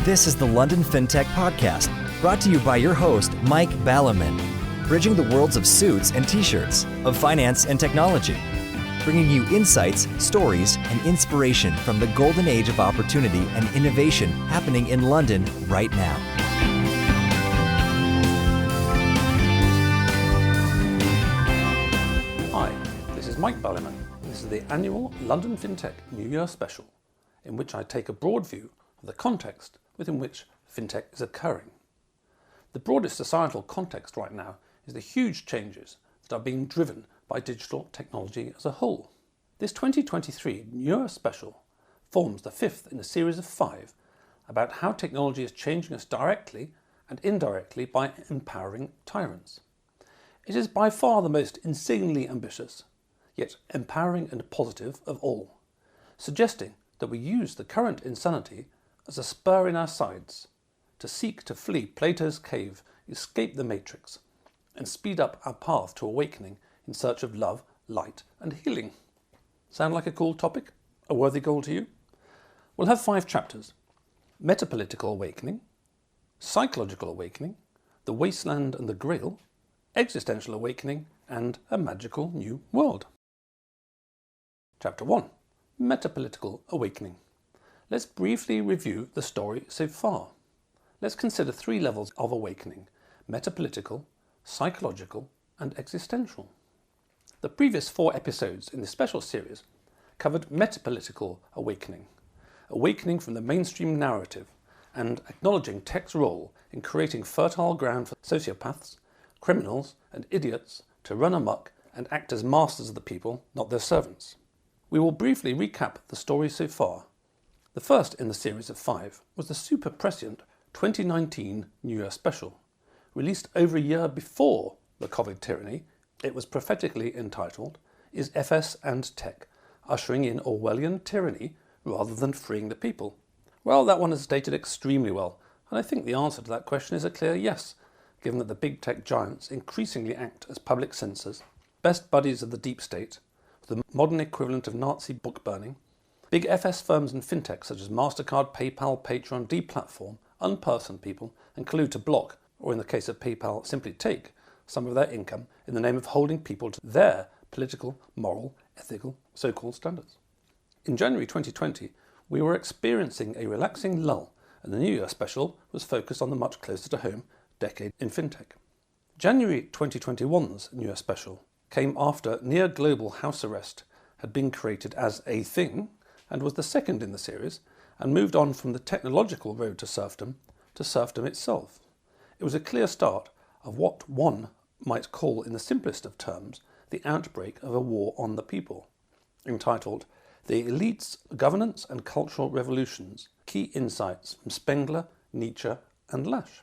This is the London FinTech Podcast, brought to you by your host, Mike Ballerman, bridging the worlds of suits and t-shirts, of finance and technology, bringing you insights, stories, and inspiration from the golden age of opportunity and innovation happening in London right now. Hi, this is Mike Ballerman. This is the annual London FinTech New Year special, in which I take a broad view of the context within which FinTech is occurring. The broadest societal context right now is the huge changes that are being driven by digital technology as a whole. This 2023 New Year special forms the fifth in a series of 5 about how technology is changing us directly and indirectly by empowering tyrants. It is by far the most insanely ambitious, yet empowering and positive of all, suggesting that we use the current insanity as a spur in our sides to seek to flee Plato's cave, escape the matrix, and speed up our path to awakening in search of love, light, and healing. Sound like a cool topic? A worthy goal to you? We'll have 5 chapters: Metapolitical Awakening, Psychological Awakening, the Wasteland and the Grail, Existential Awakening, and a Magical New World. Chapter 1. Metapolitical Awakening. Let's briefly review the story so far. Let's consider 3 levels of awakening: metapolitical, psychological, and existential. The previous 4 episodes in this special series covered metapolitical awakening, awakening from the mainstream narrative and acknowledging tech's role in creating fertile ground for sociopaths, criminals, and idiots to run amok and act as masters of the people, not their servants. We will briefly recap the story so far. The first in the series of 5 was the super prescient 2019 New Year special. Released over a year before the COVID tyranny, it was prophetically entitled, "Is FS and Tech Ushering in Orwellian Tyranny Rather Than Freeing the People?" Well, that one is stated extremely well, and I think the answer to that question is a clear yes, given that the big tech giants increasingly act as public censors, best buddies of the deep state, the modern equivalent of Nazi book burning. Big FS firms and fintech such as MasterCard, PayPal, Patreon deplatform, unperson people and collude to block, or in the case of PayPal, simply take some of their income in the name of holding people to their political, moral, ethical, so-called standards. In January 2020, we were experiencing a relaxing lull, and the New Year special was focused on the much closer to home decade in fintech. January 2021's New Year special came after near global house arrest had been created as a thing, and was the second in the series, and moved on from the technological road to serfdom itself. It was a clear start of what one might call, in the simplest of terms, the outbreak of a war on the people, entitled The Elites, Governance and Cultural Revolutions, Key Insights from Spengler, Nietzsche and Lasch.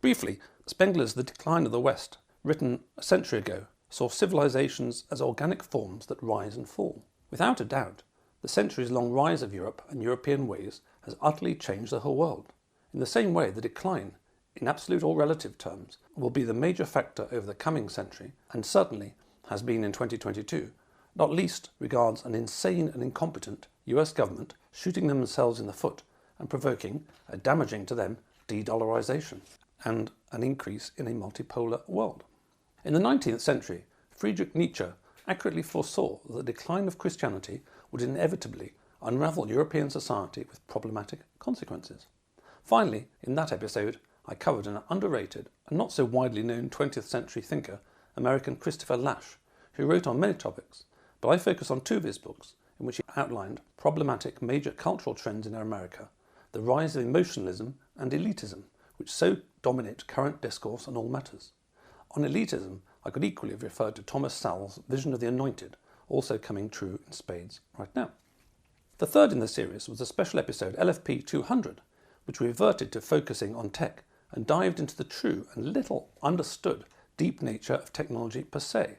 Briefly, Spengler's The Decline of the West, written a century ago, saw civilizations as organic forms that rise and fall. Without a doubt, the centuries-long rise of Europe and European ways has utterly changed the whole world. In the same way, the decline, in absolute or relative terms, will be the major factor over the coming century, and certainly has been in 2022, not least regards an insane and incompetent US government shooting themselves in the foot and provoking a damaging to them de-dollarization and an increase in a multipolar world. In the 19th century, Friedrich Nietzsche accurately foresaw that the decline of Christianity would inevitably unravel European society with problematic consequences. Finally, in that episode, I covered an underrated and not so widely known 20th century thinker, American Christopher Lasch, who wrote on many topics, but I focus on 2 of his books in which he outlined problematic major cultural trends in America, the rise of emotionalism and elitism, which so dominate current discourse on all matters. On elitism, I could equally have referred to Thomas Sowell's Vision of the Anointed, also coming true in spades right now. The third in the series was a special episode LFP 200, which reverted to focusing on tech and dived into the true and little understood deep nature of technology per se,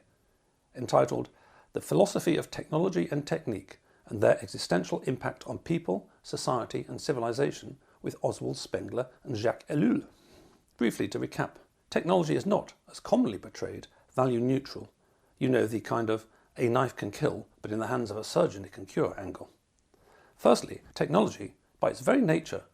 entitled The Philosophy of Technology and Technique and Their Existential Impact on People, Society and Civilization, with Oswald Spengler and Jacques Ellul. Briefly to recap, technology is not, as commonly portrayed, value neutral. You know, the kind of a knife can kill, but in the hands of a surgeon it can cure angle. Firstly, technology, by its very nature,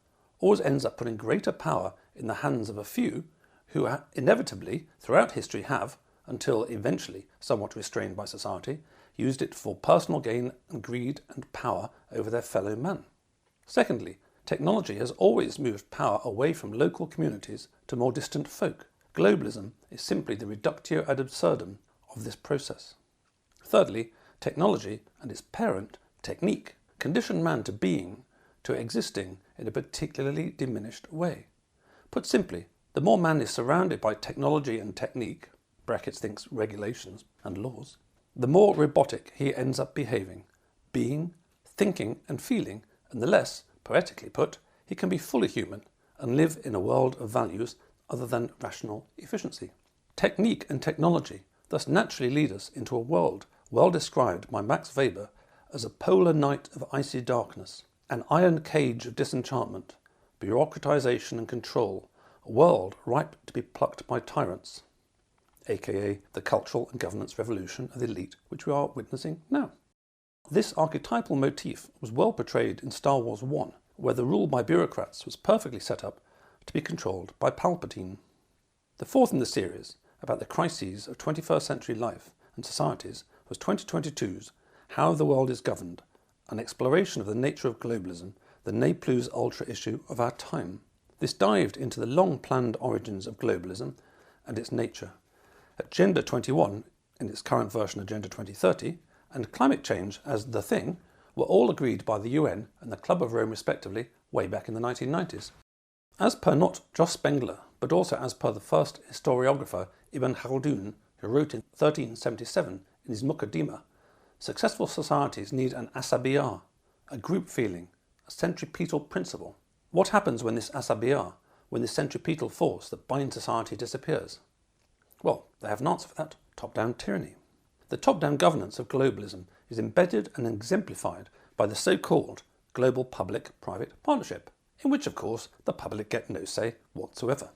always ends up putting greater power in the hands of a few who inevitably, throughout history, have, until eventually somewhat restrained by society, used it for personal gain and greed and power over their fellow man. Secondly, technology has always moved power away from local communities to more distant folk. Globalism is simply the reductio ad absurdum of this process. Thirdly, technology and its parent, technique, condition man to being, to existing in a particularly diminished way. Put simply, the more man is surrounded by technology and technique, brackets thinks regulations and laws, the more robotic he ends up behaving, being, thinking and feeling, and the less, poetically put, he can be fully human and live in a world of values other than rational efficiency. Technique and technology thus naturally lead us into a world well described by Max Weber as a polar night of icy darkness, an iron cage of disenchantment, bureaucratization and control, a world ripe to be plucked by tyrants, aka the cultural and governance revolution of the elite which we are witnessing now. This archetypal motif was well portrayed in Star Wars I, where the rule by bureaucrats was perfectly set up to be controlled by Palpatine. The fourth in the series, about the crises of 21st century life and societies, was 2022's How the World is Governed, an exploration of the nature of globalism, the ne plus ultra issue of our time. This dived into the long-planned origins of globalism and its nature. Agenda 21, in its current version Agenda 2030, and climate change as the thing were all agreed by the UN and the Club of Rome respectively way back in the 1990s. As per not just Spengler, but also as per the first historiographer Ibn Khaldun, who wrote in 1377 in his Muqaddimah, successful societies need an asabiyah, a group feeling, a centripetal principle. What happens when this asabiyah, when this centripetal force that binds society disappears? Well, they have an answer for that: top-down tyranny. The top-down governance of globalism is embedded and exemplified by the so-called global public-private partnership, in which, of course, the public get no say whatsoever.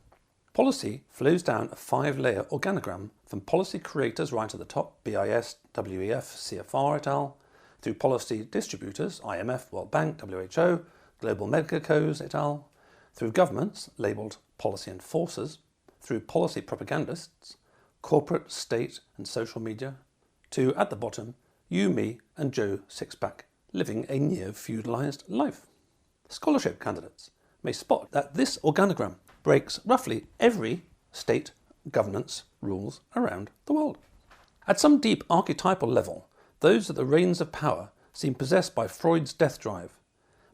Policy flows down a 5-layer organogram from policy creators right at the top, BIS, WEF, CFR et al., through policy distributors, IMF, World Bank, WHO, Global Medicos et al., through governments, labelled policy enforcers, through policy propagandists, corporate, state and social media, to, at the bottom, you, me and Joe Sixpack, living a near-feudalised life. Scholarship candidates may spot that this organogram breaks roughly every state governance rules around the world. At some deep archetypal level, those at the reins of power seem possessed by Freud's death drive,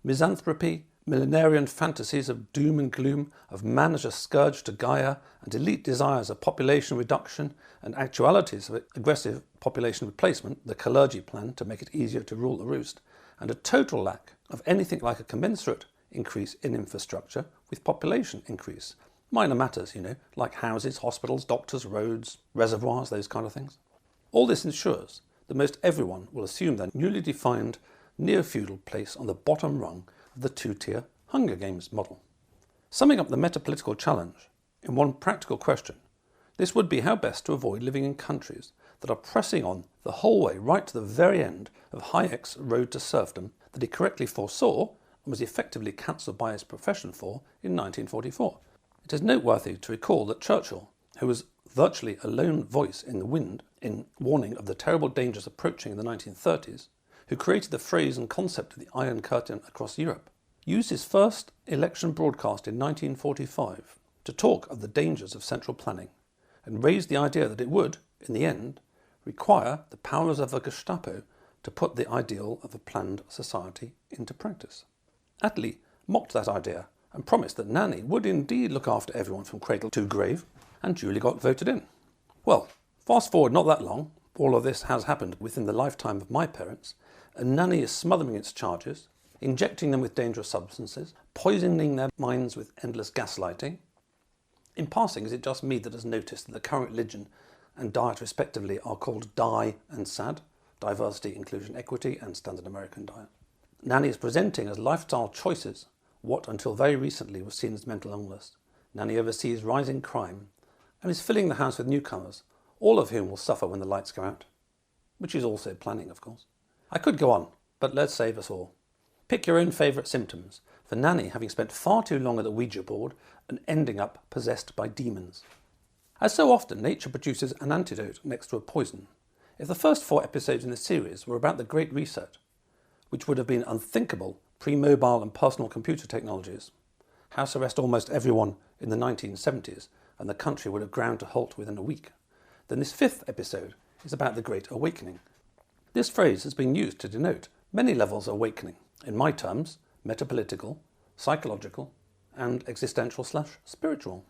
misanthropy, millenarian fantasies of doom and gloom, of man as a scourge to Gaia, and elite desires of population reduction, and actualities of aggressive population replacement, the Kalergi plan to make it easier to rule the roost, and a total lack of anything like a commensurate increase in infrastructure with population increase. Minor matters, like houses, hospitals, doctors, roads, reservoirs, those kind of things. All this ensures that most everyone will assume their newly defined neo-feudal place on the bottom rung of the two-tier Hunger Games model. Summing up the metapolitical challenge in one practical question, this would be how best to avoid living in countries that are pressing on the whole way right to the very end of Hayek's road to serfdom that he correctly foresaw and was effectively cancelled by his profession for in 1944. It is noteworthy to recall that Churchill, who was virtually a lone voice in the wind in warning of the terrible dangers approaching in the 1930s, who created the phrase and concept of the Iron Curtain across Europe, used his first election broadcast in 1945 to talk of the dangers of central planning and raised the idea that it would, in the end, require the powers of the Gestapo to put the ideal of a planned society into practice. Attlee mocked that idea and promised that Nanny would indeed look after everyone from cradle to grave, and duly got voted in. Well, fast forward not that long, all of this has happened within the lifetime of my parents, and Nanny is smothering its charges, injecting them with dangerous substances, poisoning their minds with endless gaslighting. In passing, is it just me that has noticed that the current religion and diet respectively are called DIE and SAD, Diversity, Inclusion, Equity, and Standard American Diet? Nanny is presenting as lifestyle choices what until very recently was seen as mental illness. Nanny oversees rising crime and is filling the house with newcomers, all of whom will suffer when the lights go out, which is also planning, of course. I could go on, but let's save us all. Pick your own favourite symptoms, for Nanny having spent far too long at the Ouija board and ending up possessed by demons. As so often, nature produces an antidote next to a poison. If the first 4 episodes in the series were about the Great Reset, which would have been unthinkable pre-mobile and personal computer technologies, house arrest almost everyone in the 1970s, and the country would have ground to halt within a week, then this 5th episode is about the Great Awakening. This phrase has been used to denote many levels of awakening, in my terms, metapolitical, psychological, and existential/spiritual.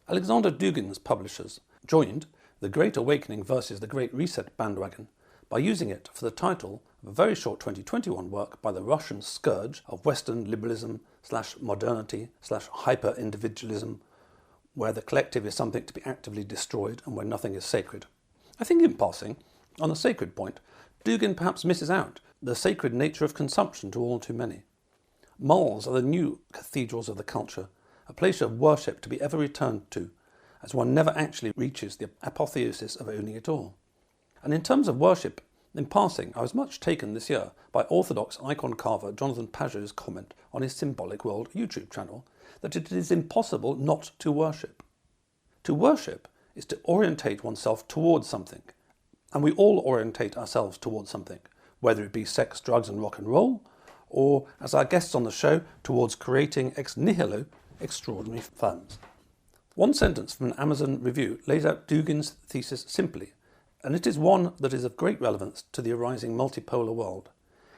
Alexander Dugin's publishers joined the Great Awakening versus the Great Reset bandwagon by using it for the title of a very short 2021 work by the Russian scourge of Western liberalism/modernity/hyper-individualism, where the collective is something to be actively destroyed and where nothing is sacred. I think in passing, on the sacred point, Dugin perhaps misses out the sacred nature of consumption to all too many. Malls are the new cathedrals of the culture, a place of worship to be ever returned to, as one never actually reaches the apotheosis of owning it all. And in terms of worship, in passing, I was much taken this year by orthodox icon carver Jonathan Pageau's comment on his Symbolic World YouTube channel that it is impossible not to worship. To worship is to orientate oneself towards something, and we all orientate ourselves towards something, whether it be sex, drugs and rock and roll, or, as our guests on the show, towards creating ex nihilo extraordinary firms. One sentence from an Amazon review lays out Dugin's thesis simply, and it is one that is of great relevance to the arising multipolar world.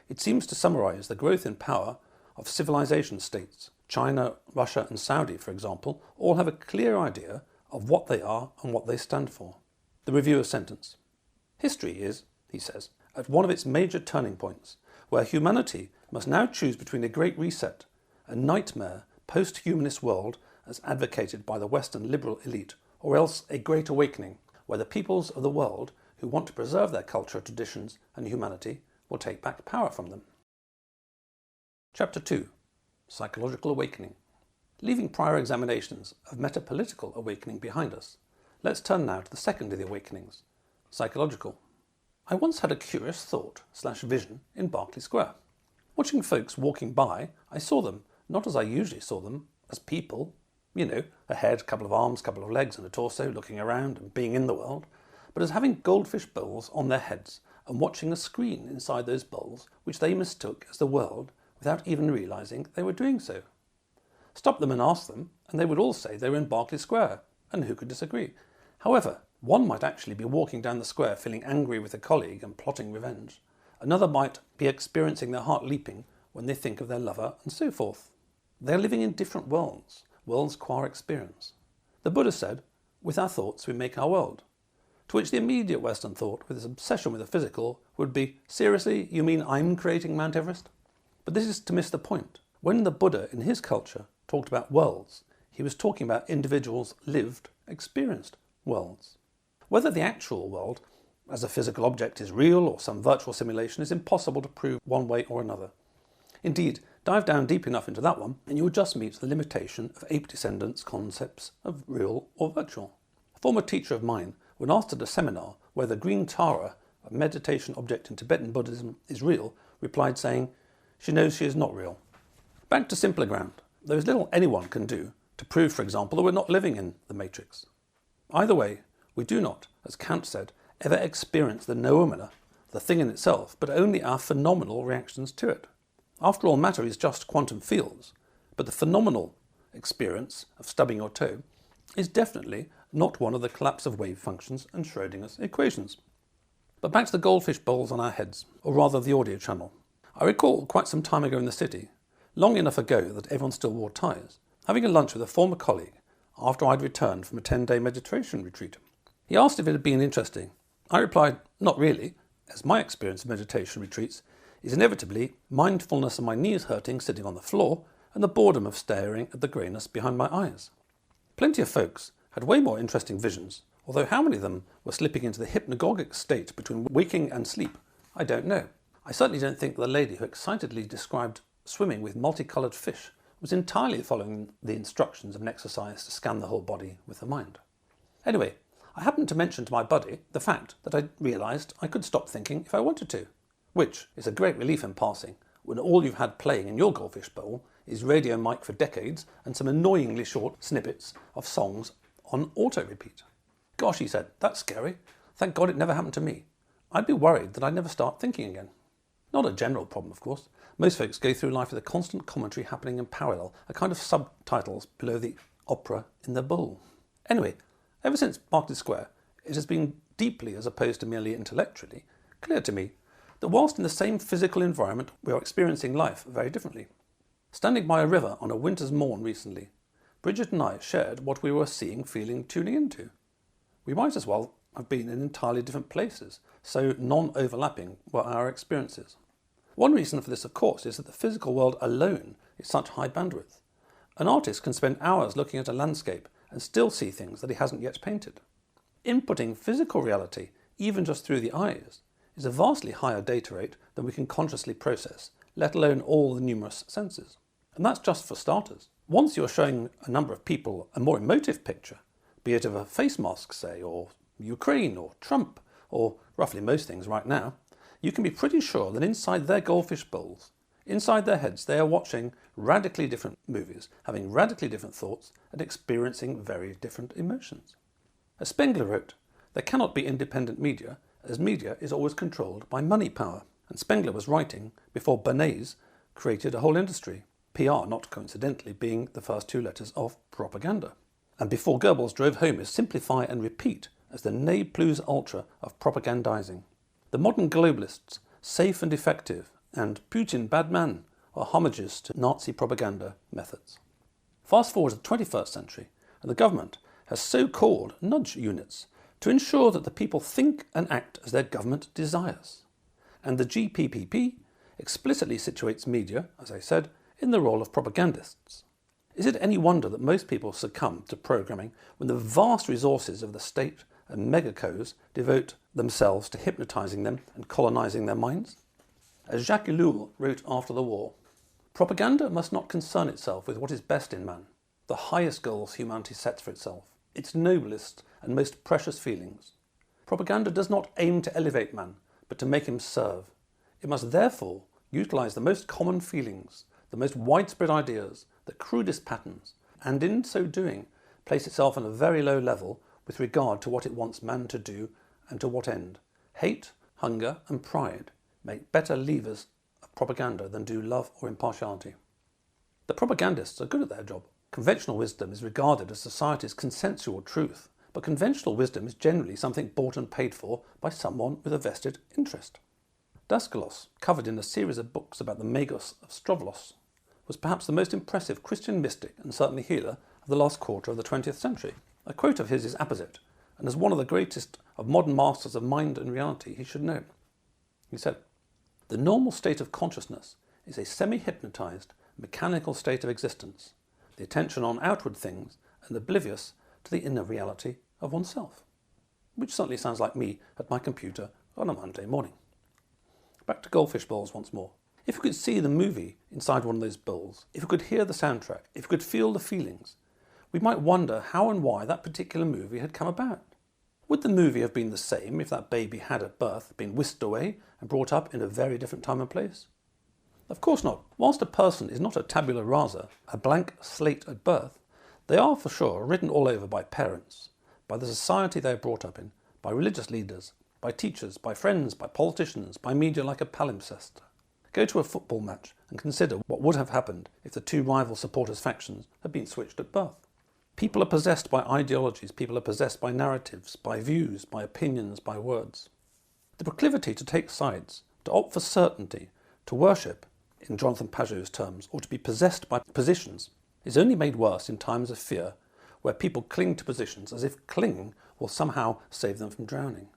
It seems to summarise the growth in power of civilization states. China, Russia and Saudi, for example, all have a clear idea of what they are and what they stand for. The reviewer's sentence: history is, he says, at one of its major turning points, where humanity must now choose between a great reset, a nightmare post-humanist world as advocated by the Western liberal elite, or else a great awakening, where the peoples of the world who want to preserve their culture, traditions and humanity will take back power from them. Chapter 2. Psychological Awakening. Leaving prior examinations of metapolitical awakening behind us, let's turn now to the second of the awakenings, psychological. I once had a curious thought/vision in Berkeley Square. Watching folks walking by, I saw them, not as I usually saw them, as people, a head, couple of arms, couple of legs and a torso, looking around and being in the world, but as having goldfish bowls on their heads and watching a screen inside those bowls which they mistook as the world without even realising they were doing so. Stop them and ask them, and they would all say they were in Berkeley Square, and who could disagree? However, one might actually be walking down the square feeling angry with a colleague and plotting revenge. Another might be experiencing their heart leaping when they think of their lover, and so forth. They are living in different worlds qua experience. The Buddha said, "With our thoughts we make our world." To which the immediate Western thought, with its obsession with the physical, would be, seriously, you mean I'm creating Mount Everest? But this is to miss the point. When the Buddha, in his culture, talked about worlds, he was talking about individuals' lived, experienced worlds. Whether the actual world, as a physical object, is real or some virtual simulation is impossible to prove one way or another. Indeed, dive down deep enough into that one and you will just meet the limitation of ape descendants' concepts of real or virtual. A former teacher of mine, when asked at a seminar whether green Tara, a meditation object in Tibetan Buddhism, is real, replied saying, she knows she is not real. Back to simpler ground, there is little anyone can do to prove, for example, that we're not living in the Matrix. Either way, we do not, as Kant said, ever experience the noumena, the thing in itself, but only our phenomenal reactions to it. After all, matter is just quantum fields, but the phenomenal experience of stubbing your toe is definitely not one of the collapse of wave functions and Schrödinger's equations. But back to the goldfish bowls on our heads, or rather the audio channel. I recall quite some time ago in the city, long enough ago that everyone still wore ties, having a lunch with a former colleague after I'd returned from a 10-day meditation retreat. He asked if it had been interesting. I replied, not really, as my experience of meditation retreats is inevitably mindfulness of my knees hurting sitting on the floor and the boredom of staring at the greyness behind my eyes. Plenty of folks had way more interesting visions, although how many of them were slipping into the hypnagogic state between waking and sleep, I don't know. I certainly don't think the lady who excitedly described swimming with multicoloured fish was entirely following the instructions of an exercise to scan the whole body with the mind. Anyway, I happened to mention to my buddy the fact that I realised I could stop thinking if I wanted to, which is a great relief in passing, when all you've had playing in your goldfish bowl is Radio Mike for decades and some annoyingly short snippets of songs on auto-repeat? Gosh, he said, that's scary. Thank God it never happened to me. I'd be worried that I'd never start thinking again. Not a general problem, of course. Most folks go through life with a constant commentary happening in parallel, a kind of subtitles below the opera in the bowl. Anyway, ever since Berkeley Square, it has been deeply, as opposed to merely intellectually, clear to me that whilst in the same physical environment, we are experiencing life very differently. Standing by a river on a winter's morn recently, Bridget and I shared what we were seeing, feeling, tuning into. We might as well have been in entirely different places, so non-overlapping were our experiences. One reason for this, of course, is that the physical world alone is such high bandwidth. An artist can spend hours looking at a landscape and still see things that he hasn't yet painted. Inputting physical reality, even just through the eyes, is a vastly higher data rate than we can consciously process, let alone all the numerous senses. And that's just for starters. Once you're showing a number of people a more emotive picture, be it of a face mask, say, or Ukraine, or Trump, or roughly most things right now, you can be pretty sure that inside their goldfish bowls, inside their heads, they are watching radically different movies, having radically different thoughts, and experiencing very different emotions. As Spengler wrote, there cannot be independent media, as media is always controlled by money power. And Spengler was writing before Bernays created a whole industry, PR not coincidentally being the first two letters of propaganda. And before Goebbels drove home his simplify and repeat as the ne plus ultra of propagandizing. The modern globalists, safe and effective, and Putin bad man are homages to Nazi propaganda methods. Fast forward to the 21st century, and the government has so-called nudge units to ensure that the people think and act as their government desires. And the GPPP explicitly situates media, as I said, in the role of propagandists. Is it any wonder that most people succumb to programming when the vast resources of the state and megacos devote themselves to hypnotizing them and colonizing their minds? As Jacques Ellul wrote after the war, propaganda must not concern itself with what is best in man, the highest goals humanity sets for itself, its noblest and most precious feelings. Propaganda does not aim to elevate man, but to make him serve. It must therefore utilize the most common feelings, the most widespread ideas, the crudest patterns, and in so doing, place itself on a very low level with regard to what it wants man to do and to what end. Hate, hunger, and pride make better levers of propaganda than do love or impartiality. The propagandists are good at their job. Conventional wisdom is regarded as society's consensual truth, but conventional wisdom is generally something bought and paid for by someone with a vested interest. Daskalos, covered in a series of books about the Magos of Strovlos, was perhaps the most impressive Christian mystic and certainly healer of the last quarter of the 20th century. A quote of his is apposite, and as one of the greatest of modern masters of mind and reality he should know. He said, "The normal state of consciousness is a semi-hypnotized, mechanical state of existence, the attention on outward things and oblivious to the inner reality of oneself." Which certainly sounds like me at my computer on a Monday morning. Back to goldfish bowls once more. If you could see the movie inside one of those bowls, if you could hear the soundtrack, if you could feel the feelings, we might wonder how and why that particular movie had come about. Would the movie have been the same if that baby had at birth been whisked away and brought up in a very different time and place? Of course not. Whilst a person is not a tabula rasa, a blank slate at birth, they are for sure written all over by parents, by the society they are brought up in, by religious leaders, by teachers, by friends, by politicians, by media like a palimpsest. Go to a football match and consider what would have happened if the two rival supporters' factions had been switched at birth. People are possessed by ideologies, people are possessed by narratives, by views, by opinions, by words. The proclivity to take sides, to opt for certainty, to worship, in Jonathan Pageau's terms, or to be possessed by positions, is only made worse in times of fear, where people cling to positions as if clinging will somehow save them from drowning.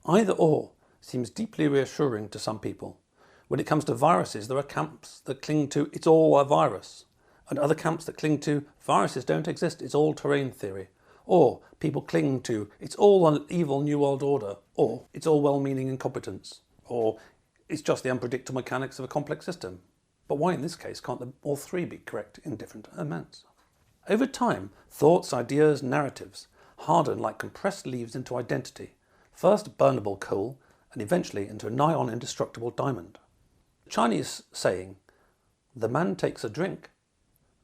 Either or seems deeply reassuring to some people. When it comes to viruses, there are camps that cling to "it's all a virus," and other camps that cling to "viruses don't exist, it's all terrain theory." Or people cling to "it's all an evil New World Order," or "it's all well-meaning incompetence," or "it's just the unpredictable mechanics of a complex system." But why in this case can't all three be correct in different amounts? Over time, thoughts, ideas, narratives harden like compressed leaves into identity, first burnable coal and eventually into a nigh-on indestructible diamond. Chinese saying, the man takes a drink,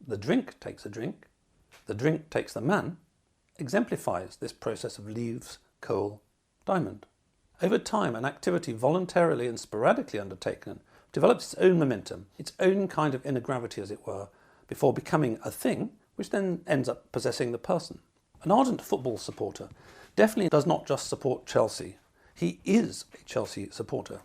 the drink takes a drink, the drink takes the man, exemplifies this process of leaves, coal, diamond. Over time, an activity voluntarily and sporadically undertaken develops its own momentum, its own kind of inner gravity, as it were, before becoming a thing, which then ends up possessing the person. An ardent football supporter definitely does not just support Chelsea. He is a Chelsea supporter.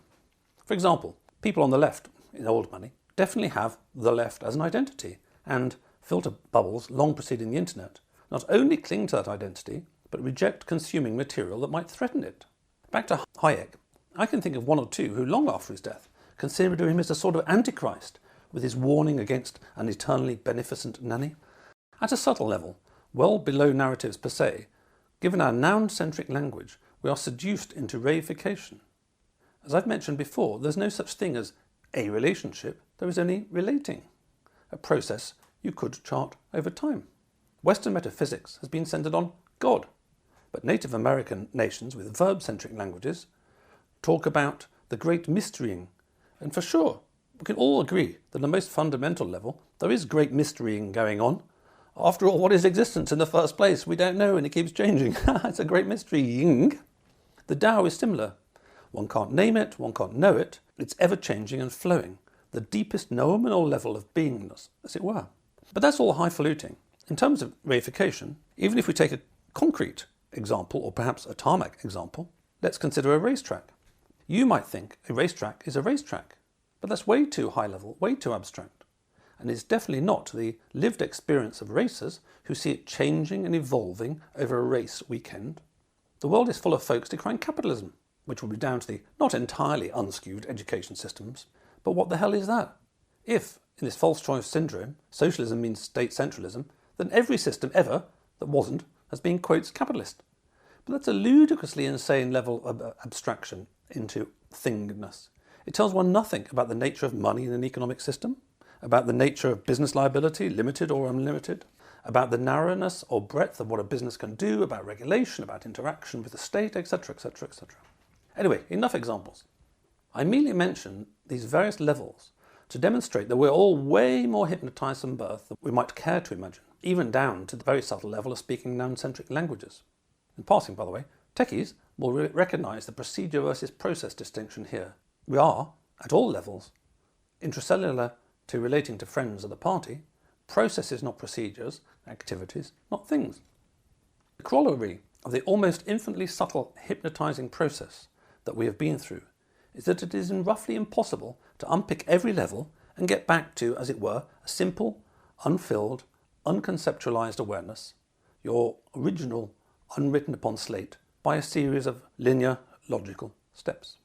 For example, people on the left, in old money, definitely have the left as an identity, and filter bubbles long preceding the internet not only cling to that identity, but reject consuming material that might threaten it. Back to Hayek, I can think of one or two who, long after his death, considered him as a sort of antichrist, with his warning against an eternally beneficent nanny. At a subtle level, well below narratives per se, given our noun-centric language, we are seduced into reification. As I've mentioned before, there's no such thing as a relationship, there is only relating, a process you could chart over time. Western metaphysics has been centered on God, but Native American nations with verb-centric languages talk about the great mysterying, and for sure, we can all agree that at the most fundamental level, there is great mysterying going on. After all, what is existence in the first place? We don't know and it keeps changing. It's a great mysterying. The Tao is similar. One can't name it, one can't know it. It's ever-changing and flowing, the deepest nominal level of beingness, as it were. But that's all highfalutin. In terms of reification, even if we take a concrete example, or perhaps a tarmac example, let's consider a racetrack. You might think a racetrack is a racetrack, but that's way too high level, way too abstract. And it's definitely not the lived experience of racers who see it changing and evolving over a race weekend. The world is full of folks decrying capitalism, which will be down to the not entirely unskewed education systems. But what the hell is that? If, in this false choice syndrome, socialism means state centralism, then every system ever that wasn't has been, quotes, capitalist. But that's a ludicrously insane level of abstraction into thingness. It tells one nothing about the nature of money in an economic system, about the nature of business liability, limited or unlimited, about the narrowness or breadth of what a business can do, about regulation, about interaction with the state, etc., etc., etc. Anyway, enough examples. I merely mention these various levels to demonstrate that we're all way more hypnotized from birth than we might care to imagine, even down to the very subtle level of speaking noun-centric languages. In passing, by the way, techies will recognize the procedure versus process distinction here. We are, at all levels, intracellular to relating to friends of the party, processes not procedures, activities not things. The corollary of the almost infinitely subtle hypnotizing process that we have been through is that it is roughly impossible to unpick every level and get back to, as it were, a simple, unfilled, unconceptualized awareness, your original, unwritten upon slate, by a series of linear, logical steps.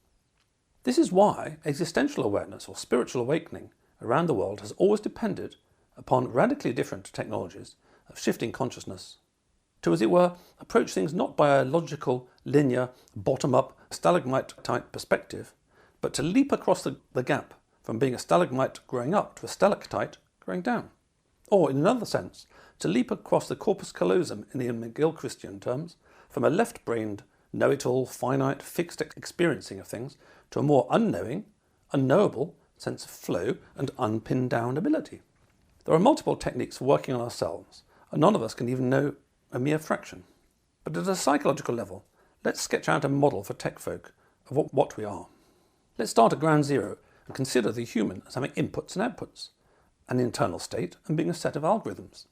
This is why existential awareness or spiritual awakening around the world has always depended upon radically different technologies of shifting consciousness to, as it were, approach things not by a logical, linear, bottom-up, stalagmite-type perspective, but to leap across the gap from being a stalagmite growing up to a stalactite growing down. Or, in another sense, to leap across the corpus callosum in the McGill-Christian terms, from a left-brained, know-it-all, finite, fixed experiencing of things to a more unknowing, unknowable sense of flow and unpinned down ability. There are multiple techniques for working on ourselves, and none of us can even know a mere fraction. But at a psychological level, let's sketch out a model for tech folk of what we are. Let's start at ground zero and consider the human as having inputs and outputs, an internal state and being a set of algorithms.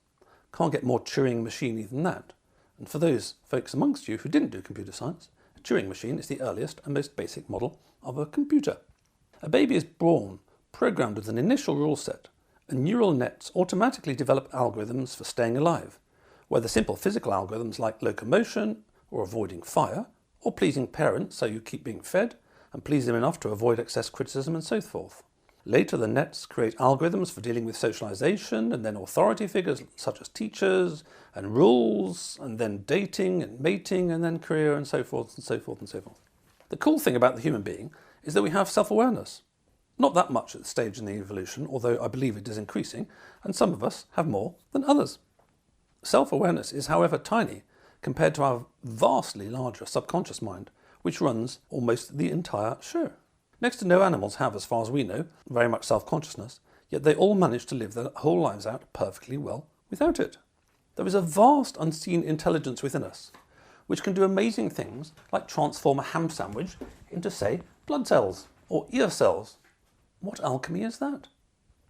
Can't get more Turing machine-y than that. And for those folks amongst you who didn't do computer science, a Turing machine is the earliest and most basic model of a computer. A baby is born programmed with an initial rule set, and neural nets automatically develop algorithms for staying alive, whether simple physical algorithms like locomotion or avoiding fire, or pleasing parents so you keep being fed, and please them enough to avoid excess criticism and so forth. Later, the nets create algorithms for dealing with socialization, and then authority figures such as teachers, and rules, and then dating and mating, and then career, and so forth, and so forth, and so forth. The cool thing about the human being is that we have self-awareness. Not that much at the stage in the evolution, although I believe it is increasing, and some of us have more than others. Self-awareness is, however, tiny compared to our vastly larger subconscious mind, which runs almost the entire show. Next to no animals have, as far as we know, very much self-consciousness, yet they all manage to live their whole lives out perfectly well without it. There is a vast unseen intelligence within us, which can do amazing things like transform a ham sandwich into, say, blood cells or ear cells. What alchemy is that?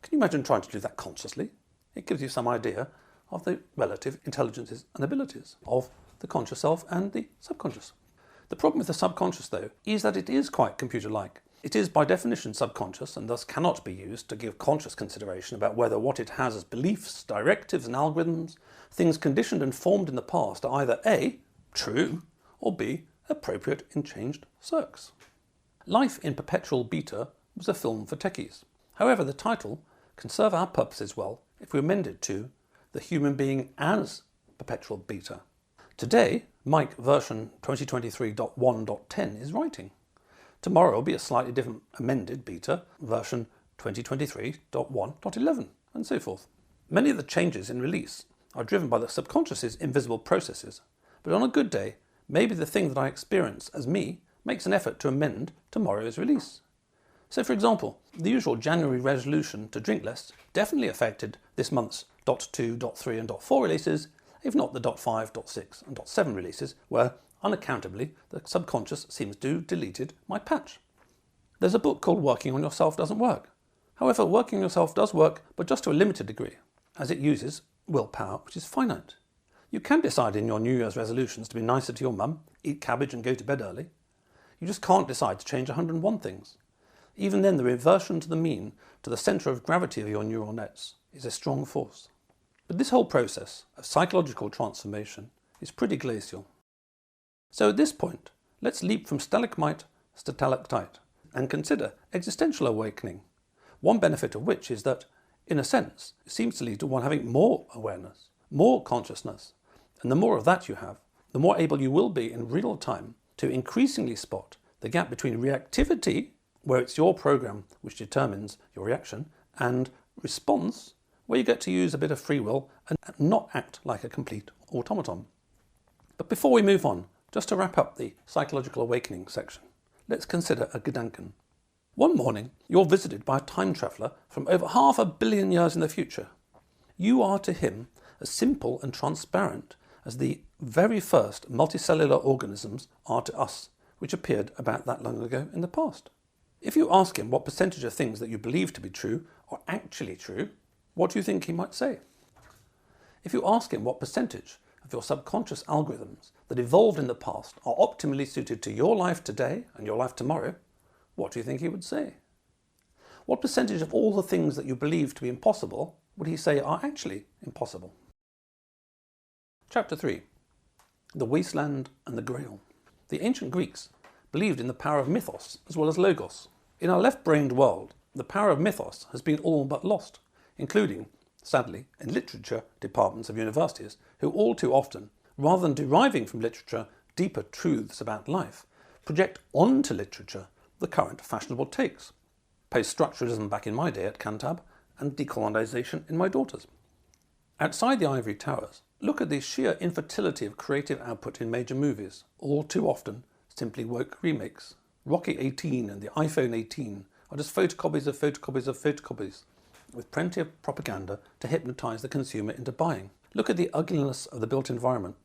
Can you imagine trying to do that consciously? It gives you some idea of the relative intelligences and abilities of the conscious self and the subconscious. The problem with the subconscious, though, is that it is quite computer-like. It is by definition subconscious and thus cannot be used to give conscious consideration about whether what it has as beliefs, directives and algorithms, things conditioned and formed in the past, are either A, true, or B, appropriate in changed circs. Life in Perpetual Beta was a film for techies. However, the title can serve our purposes well if we amend it to The Human Being as Perpetual Beta. Today, Mike version 2023.1.10 is writing. Tomorrow will be a slightly different amended beta, version 2023.1.11, and so forth. Many of the changes in release are driven by the subconscious's invisible processes, but on a good day, maybe the thing that I experience as me makes an effort to amend tomorrow's release. So for example, the usual January resolution to drink less definitely affected this month's .2, .3 and .4 releases, if not the .5, .6 and .7 releases, where unaccountably, the subconscious seems to have deleted my patch. There's a book called Working on Yourself Doesn't Work. However, working on yourself does work, but just to a limited degree, as it uses willpower, which is finite. You can decide in your New Year's resolutions to be nicer to your mum, eat cabbage and go to bed early. You just can't decide to change 101 things. Even then, the reversion to the mean, to the centre of gravity of your neural nets, is a strong force. But this whole process of psychological transformation is pretty glacial. So at this point, let's leap from stalagmite to stalactite and consider existential awakening, one benefit of which is that, in a sense, it seems to lead to one having more awareness, more consciousness, and the more of that you have, the more able you will be in real time to increasingly spot the gap between reactivity, where it's your program which determines your reaction, and response, where you get to use a bit of free will and not act like a complete automaton. But before we move on, just to wrap up the psychological awakening section, let's consider a Gedanken. One morning, you're visited by a time traveller from over 500 million years in the future. You are to him as simple and transparent as the very first multicellular organisms are to us, which appeared about that long ago in the past. If you ask him what percentage of things that you believe to be true are actually true, what do you think he might say? If you ask him what percentage of your subconscious algorithms that evolved in the past are optimally suited to your life today and your life tomorrow, what do you think he would say? What percentage of all the things that you believe to be impossible would he say are actually impossible? Chapter 3. The Wasteland and the Grail. The ancient Greeks believed in the power of mythos as well as logos. In our left-brained world, the power of mythos has been all but lost, including, sadly, in literature departments of universities, who all too often, rather than deriving from literature deeper truths about life, project onto literature the current fashionable takes. Post-structuralism back in my day at Cantab, and decolonisation in my daughter's. Outside the ivory towers, look at the sheer infertility of creative output in major movies, all too often simply woke remakes. Rocky 18 and the iPhone 18 are just photocopies of photocopies of photocopies, with plenty of propaganda to hypnotise the consumer into buying. Look at the ugliness of the built environment.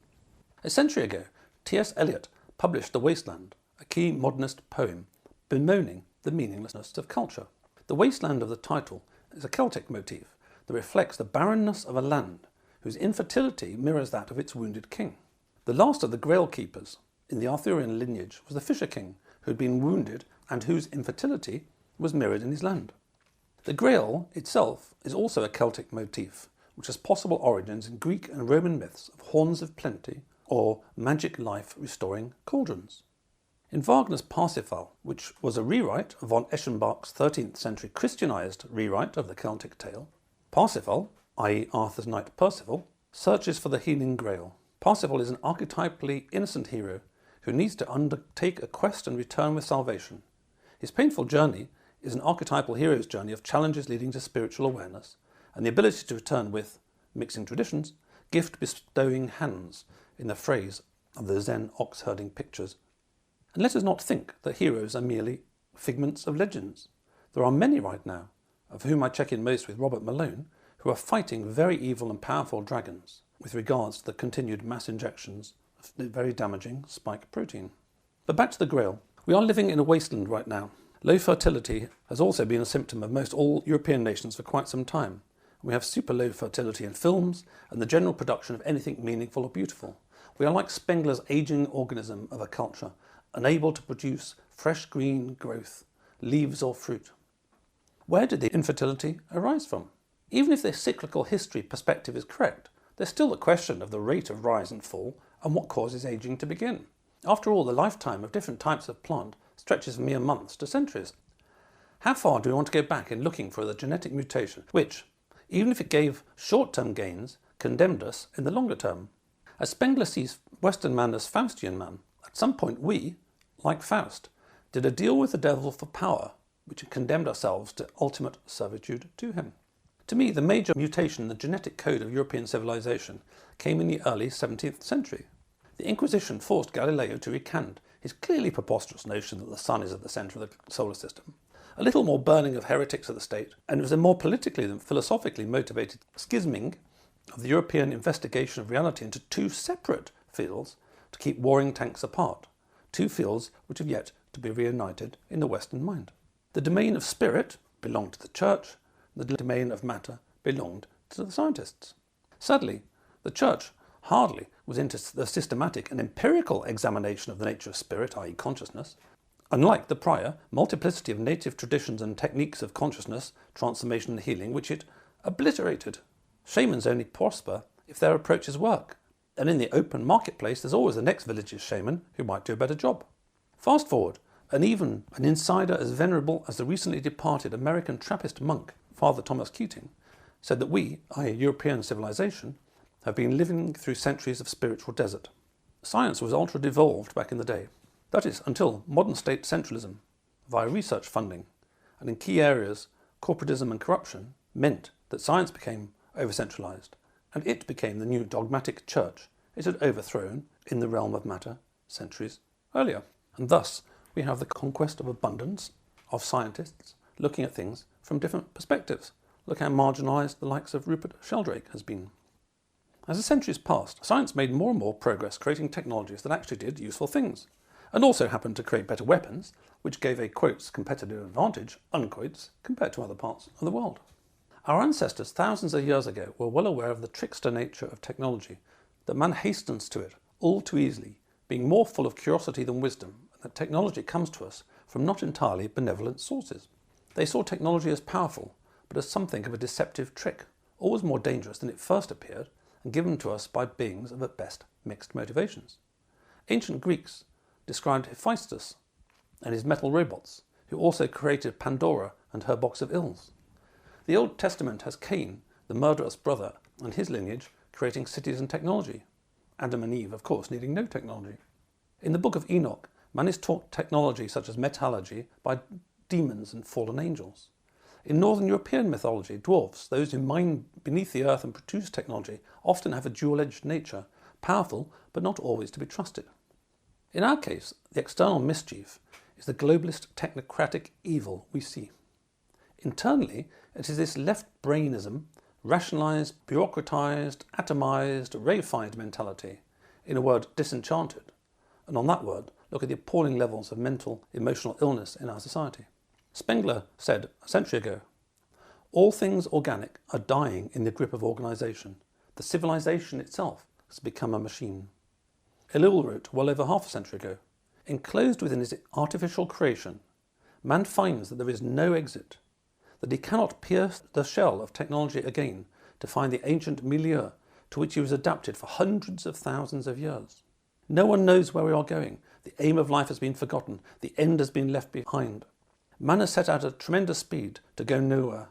A century ago, T.S. Eliot published The Wasteland, a key modernist poem bemoaning the meaninglessness of culture. The wasteland of the title is a Celtic motif that reflects the barrenness of a land whose infertility mirrors that of its wounded king. The last of the Grail keepers in the Arthurian lineage was the Fisher King, who had been wounded and whose infertility was mirrored in his land. The Grail itself is also a Celtic motif, which has possible origins in Greek and Roman myths of horns of plenty or magic life-restoring cauldrons. In Wagner's Parsifal, which was a rewrite of von Eschenbach's 13th century Christianized rewrite of the Celtic tale, Parsifal, i.e. Arthur's knight Percival, searches for the healing Grail. Parsifal is an archetypally innocent hero who needs to undertake a quest and return with salvation. His painful journey is an archetypal hero's journey of challenges leading to spiritual awareness and the ability to return with, mixing traditions, gift-bestowing hands, in the phrase of the Zen ox-herding pictures. And let us not think that heroes are merely figments of legends. There are many right now, of whom I check in most with Robert Malone, who are fighting very evil and powerful dragons with regards to the continued mass injections of the very damaging spike protein. But back to the Grail. We are living in a wasteland right now. Low fertility has also been a symptom of most all European nations for quite some time. We have super low fertility in films and the general production of anything meaningful or beautiful. We are like Spengler's ageing organism of a culture, unable to produce fresh green growth, leaves or fruit. Where did the infertility arise from? Even if the cyclical history perspective is correct, there's still the question of the rate of rise and fall and what causes ageing to begin. After all, the lifetime of different types of plant stretches from mere months to centuries. How far do we want to go back in looking for the genetic mutation which, even if it gave short-term gains, condemned us in the longer term? As Spengler sees Western man as Faustian man, at some point we, like Faust, did a deal with the devil for power, which had condemned ourselves to ultimate servitude to him. To me, the major mutation in the genetic code of European civilization came in the early 17th century. The Inquisition forced Galileo to recant his clearly preposterous notion that the sun is at the centre of the solar system, a little more burning of heretics of the state, and it was a more politically than philosophically motivated schisming of the European investigation of reality into two separate fields to keep warring tanks apart, two fields which have yet to be reunited in the Western mind. The domain of spirit belonged to the church, the domain of matter belonged to the scientists. Sadly, the church hardly was into the systematic and empirical examination of the nature of spirit, i.e. consciousness. Unlike the prior multiplicity of native traditions and techniques of consciousness, transformation and healing, which it obliterated. Shamans only prosper if their approaches work, and in the open marketplace there's always the next village's shaman who might do a better job. Fast forward, and even an insider as venerable as the recently departed American Trappist monk, Father Thomas Keating, said that we, i.e. European civilization, have been living through centuries of spiritual desert. Science was ultra-devolved back in the day. That is, until modern state centralism, via research funding, and in key areas, corporatism and corruption, meant that science became over-centralised, and it became the new dogmatic church it had overthrown in the realm of matter centuries earlier. And thus, we have the conquest of abundance of scientists looking at things from different perspectives. Look how marginalised the likes of Rupert Sheldrake has been. As the centuries passed, science made more and more progress creating technologies that actually did useful things, and also happened to create better weapons, which gave a quotes competitive advantage, unquotes, compared to other parts of the world. Our ancestors thousands of years ago were well aware of the trickster nature of technology, that man hastens to it all too easily, being more full of curiosity than wisdom, and that technology comes to us from not entirely benevolent sources. They saw technology as powerful, but as something of a deceptive trick, always more dangerous than it first appeared, and given to us by beings of at best mixed motivations. Ancient Greeks described Hephaestus and his metal robots, who also created Pandora and her box of ills. The Old Testament has Cain, the murderous brother, and his lineage creating cities and technology. Adam and Eve, of course, needing no technology. In the book of Enoch, man is taught technology such as metallurgy by demons and fallen angels. In Northern European mythology, dwarfs, those who mine beneath the earth and produce technology, often have a dual-edged nature, powerful but not always to be trusted. In our case, the external mischief is the globalist technocratic evil we see. Internally, it is this left-brainism, rationalised, bureaucratised, atomised, reified mentality, in a word, disenchanted, and on that word, look at the appalling levels of mental, emotional illness in our society. Spengler said a century ago, all things organic are dying in the grip of organisation. The civilization itself has become a machine. Ellul wrote well over half a century ago, enclosed within his artificial creation, man finds that there is no exit, that he cannot pierce the shell of technology again to find the ancient milieu to which he was adapted for hundreds of thousands of years. No one knows where we are going. The aim of life has been forgotten. The end has been left behind. Man has set out at tremendous speed to go nowhere.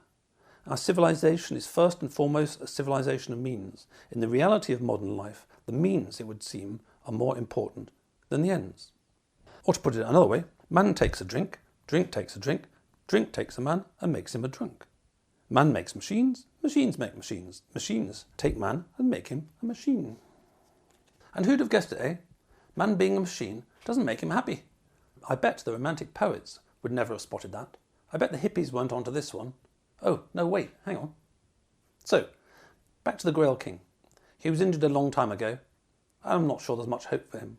Our civilization is first and foremost a civilization of means. In the reality of modern life, the means, it would seem, are more important than the ends. Or to put it another way, man takes a drink, drink takes a drink, drink takes a man and makes him a drunk. Man makes machines, machines make machines, machines take man and make him a machine. And who'd have guessed it, eh? Man being a machine doesn't make him happy. I bet the romantic poets would never have spotted that. I bet the hippies weren't onto this one. Oh, no, wait, hang on. So, back to the Grail King. He was injured a long time ago. I'm not sure there's much hope for him.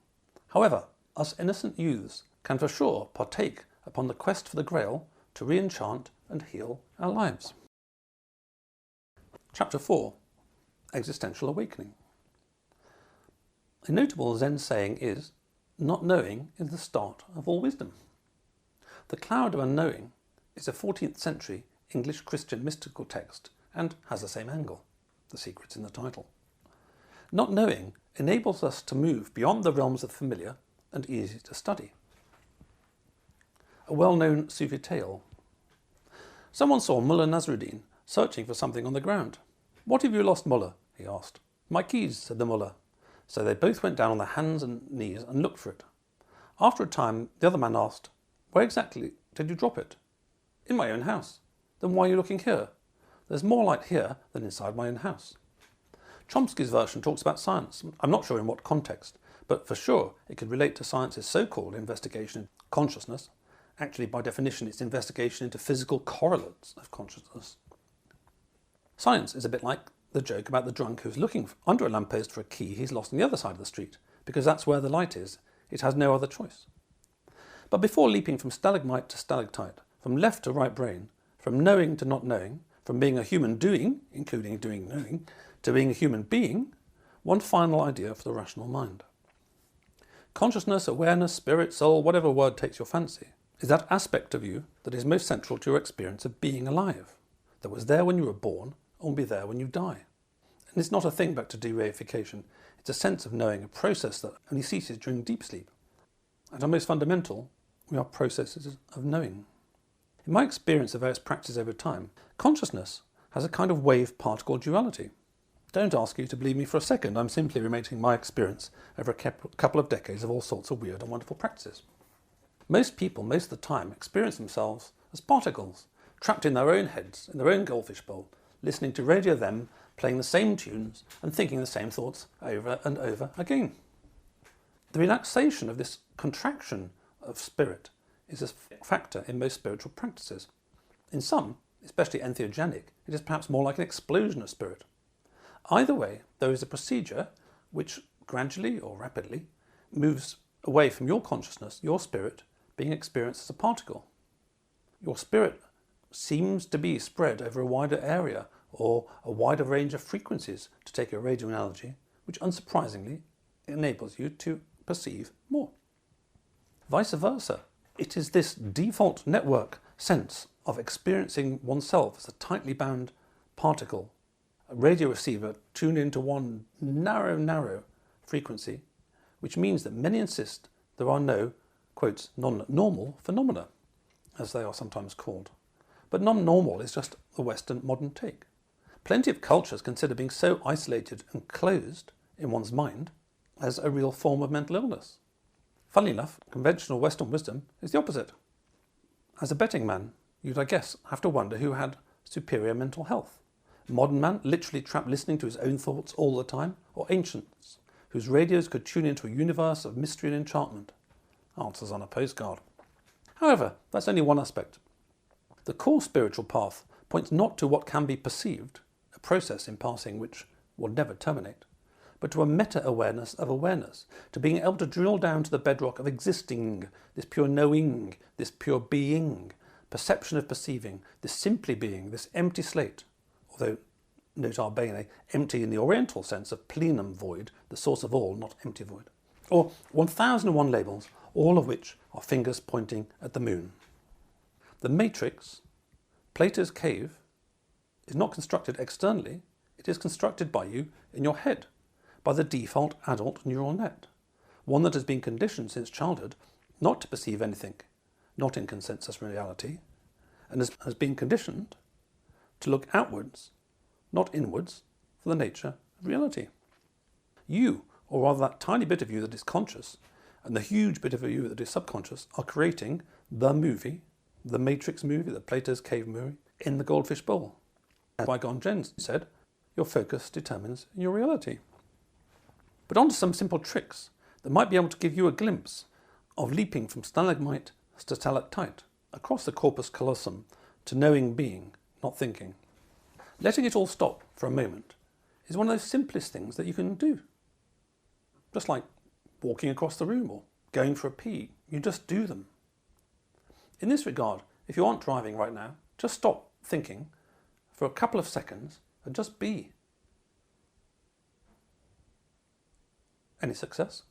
However, us innocent youths can for sure partake upon the quest for the Grail to re-enchant and heal our lives. Chapter 4. Existential Awakening. A notable Zen saying is, "Not knowing is the start of all wisdom." The Cloud of Unknowing is a 14th century English Christian mystical text and has the same angle. The secret's in the title. Not knowing enables us to move beyond the realms of the familiar and easy to study. A well-known Sufi tale. Someone saw Mullah Nasruddin searching for something on the ground. "What have you lost, Mullah?" he asked. "My keys," said the Mullah. So they both went down on their hands and knees and looked for it. After a time, the other man asked, "Where exactly did you drop it?" "In my own house." "Then why are you looking here?" "There's more light here than inside my own house." Chomsky's version talks about science. I'm not sure in what context, but for sure it could relate to science's so-called investigation into consciousness. Actually, by definition, it's investigation into physical correlates of consciousness. Science is a bit like the joke about the drunk who's looking under a lamppost for a key he's lost on the other side of the street, because that's where the light is. It has no other choice. But before leaping from stalagmite to stalactite, from left to right brain, from knowing to not knowing, from being a human doing, including doing knowing, to being a human being, one final idea for the rational mind. Consciousness, awareness, spirit, soul, whatever word takes your fancy, is that aspect of you that is most central to your experience of being alive, that was there when you were born and will be there when you die. And it's not a thing back to de-reification, it's a sense of knowing, a process that only ceases during deep sleep. At our most fundamental, we are processes of knowing. In my experience of various practices over time, consciousness has a kind of wave-particle duality. Don't ask you to believe me for a second, I'm simply relating my experience over a couple of decades of all sorts of weird and wonderful practices. Most people, most of the time, experience themselves as particles, trapped in their own heads, in their own goldfish bowl, listening to Radio Them, playing the same tunes and thinking the same thoughts over and over again. The relaxation of this contraction of spirit is a factor in most spiritual practices. In some, especially entheogenic, it is perhaps more like an explosion of spirit. Either way, there is a procedure which gradually or rapidly moves away from your consciousness, your spirit, being experienced as a particle. Your spirit seems to be spread over a wider area or a wider range of frequencies, to take a radio analogy, which unsurprisingly enables you to perceive more. Vice versa, it is this default network sense of experiencing oneself as a tightly bound particle, a radio receiver tuned into one narrow frequency, which means that many insist there are no, quotes, non-normal phenomena, as they are sometimes called. But non-normal is just the Western modern take. Plenty of cultures consider being so isolated and closed in one's mind as a real form of mental illness. Funnily enough, conventional Western wisdom is the opposite. As a betting man, you'd, I guess, have to wonder who had superior mental health. Modern man, literally trapped listening to his own thoughts all the time, or ancients, whose radios could tune into a universe of mystery and enchantment? Answers on a postcard. However, that's only one aspect. The core spiritual path points not to what can be perceived, a process in passing which will never terminate, but to a meta-awareness of awareness, to being able to drill down to the bedrock of existing, this pure knowing, this pure being, perception of perceiving, this simply being, this empty slate, although, nota bene, empty in the oriental sense of plenum void, the source of all, not empty void. Or 1001 labels, all of which are fingers pointing at the moon. The matrix, Plato's cave, is not constructed externally, it is constructed by you in your head, by the default adult neural net, one that has been conditioned since childhood not to perceive anything, not in consensus reality, and has been conditioned to look outwards, not inwards, for the nature of reality. You, or rather that tiny bit of you that is conscious, and the huge bit of you that is subconscious, are creating the movie, the Matrix movie, the Plato's cave movie, in the goldfish bowl. As Qui-Gon Jinn said, your focus determines your reality. But on to some simple tricks that might be able to give you a glimpse of leaping from stalagmite to stalactite, across the corpus callosum to knowing being, not thinking. Letting it all stop for a moment is one of those simplest things that you can do. Just like walking across the room or going for a pee, you just do them. In this regard, if you aren't driving right now, just stop thinking for a couple of seconds and just be. Any success?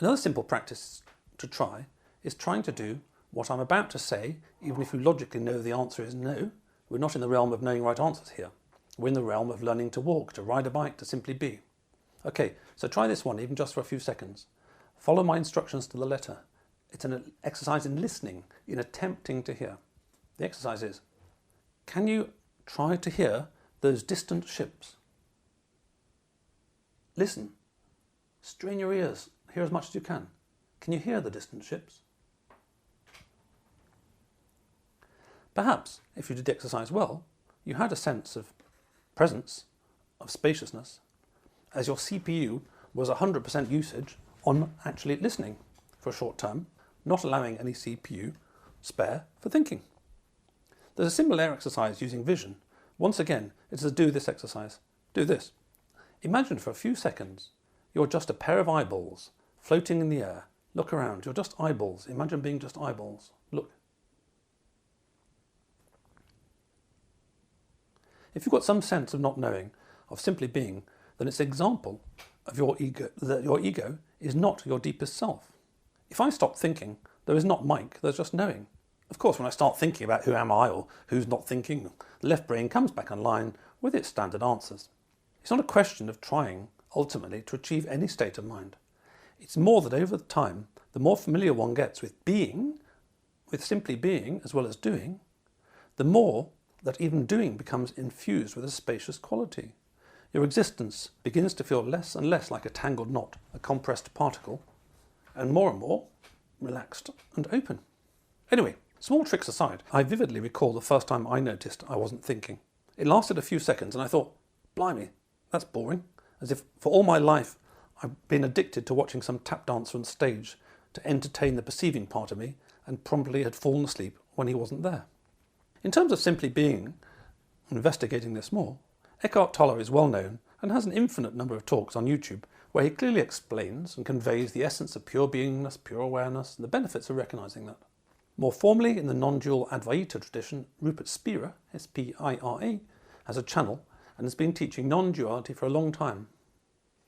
Another simple practice to try is trying to do what I'm about to say, even if you logically know the answer is no. We're not in the realm of knowing right answers here. We're in the realm of learning to walk, to ride a bike, to simply be. Okay, so try this one, even just for a few seconds. Follow my instructions to the letter. It's an exercise in listening, in attempting to hear. The exercise is, can you try to hear those distant ships? Listen. Strain your ears. Hear as much as you can. Can you hear the distant ships? Perhaps, if you did the exercise well, you had a sense of presence, of spaciousness, as your CPU was 100% usage on actually listening for a short term, not allowing any CPU spare for thinking. There's a similar exercise using vision. Once again, it's to do this exercise. Do this. Imagine for a few seconds you're just a pair of eyeballs floating in the air. Look around. You're just eyeballs. Imagine being just eyeballs. Look. If you've got some sense of not knowing, of simply being, then it's an example of your ego, that your ego is not your deepest self. If I stop thinking, there is not Mike, there's just knowing. Of course, when I start thinking about who am I or who's not thinking, the left brain comes back online with its standard answers. It's not a question of trying, ultimately, to achieve any state of mind. It's more that over time, the more familiar one gets with being, with simply being as well as doing, the more that even doing becomes infused with a spacious quality. Your existence begins to feel less and less like a tangled knot, a compressed particle, and more relaxed and open. Anyway, small tricks aside, I vividly recall the first time I noticed I wasn't thinking. It lasted a few seconds and I thought, blimey, that's boring. As if for all my life I've been addicted to watching some tap dancer on stage to entertain the perceiving part of me and promptly had fallen asleep when he wasn't there. In terms of simply being, investigating this more, Eckhart Tolle is well known and has an infinite number of talks on YouTube where he clearly explains and conveys the essence of pure beingness, pure awareness, and the benefits of recognizing that. More formally, in the non-dual Advaita tradition, Rupert Spira, S-P-I-R-A, has a channel and has been teaching non-duality for a long time.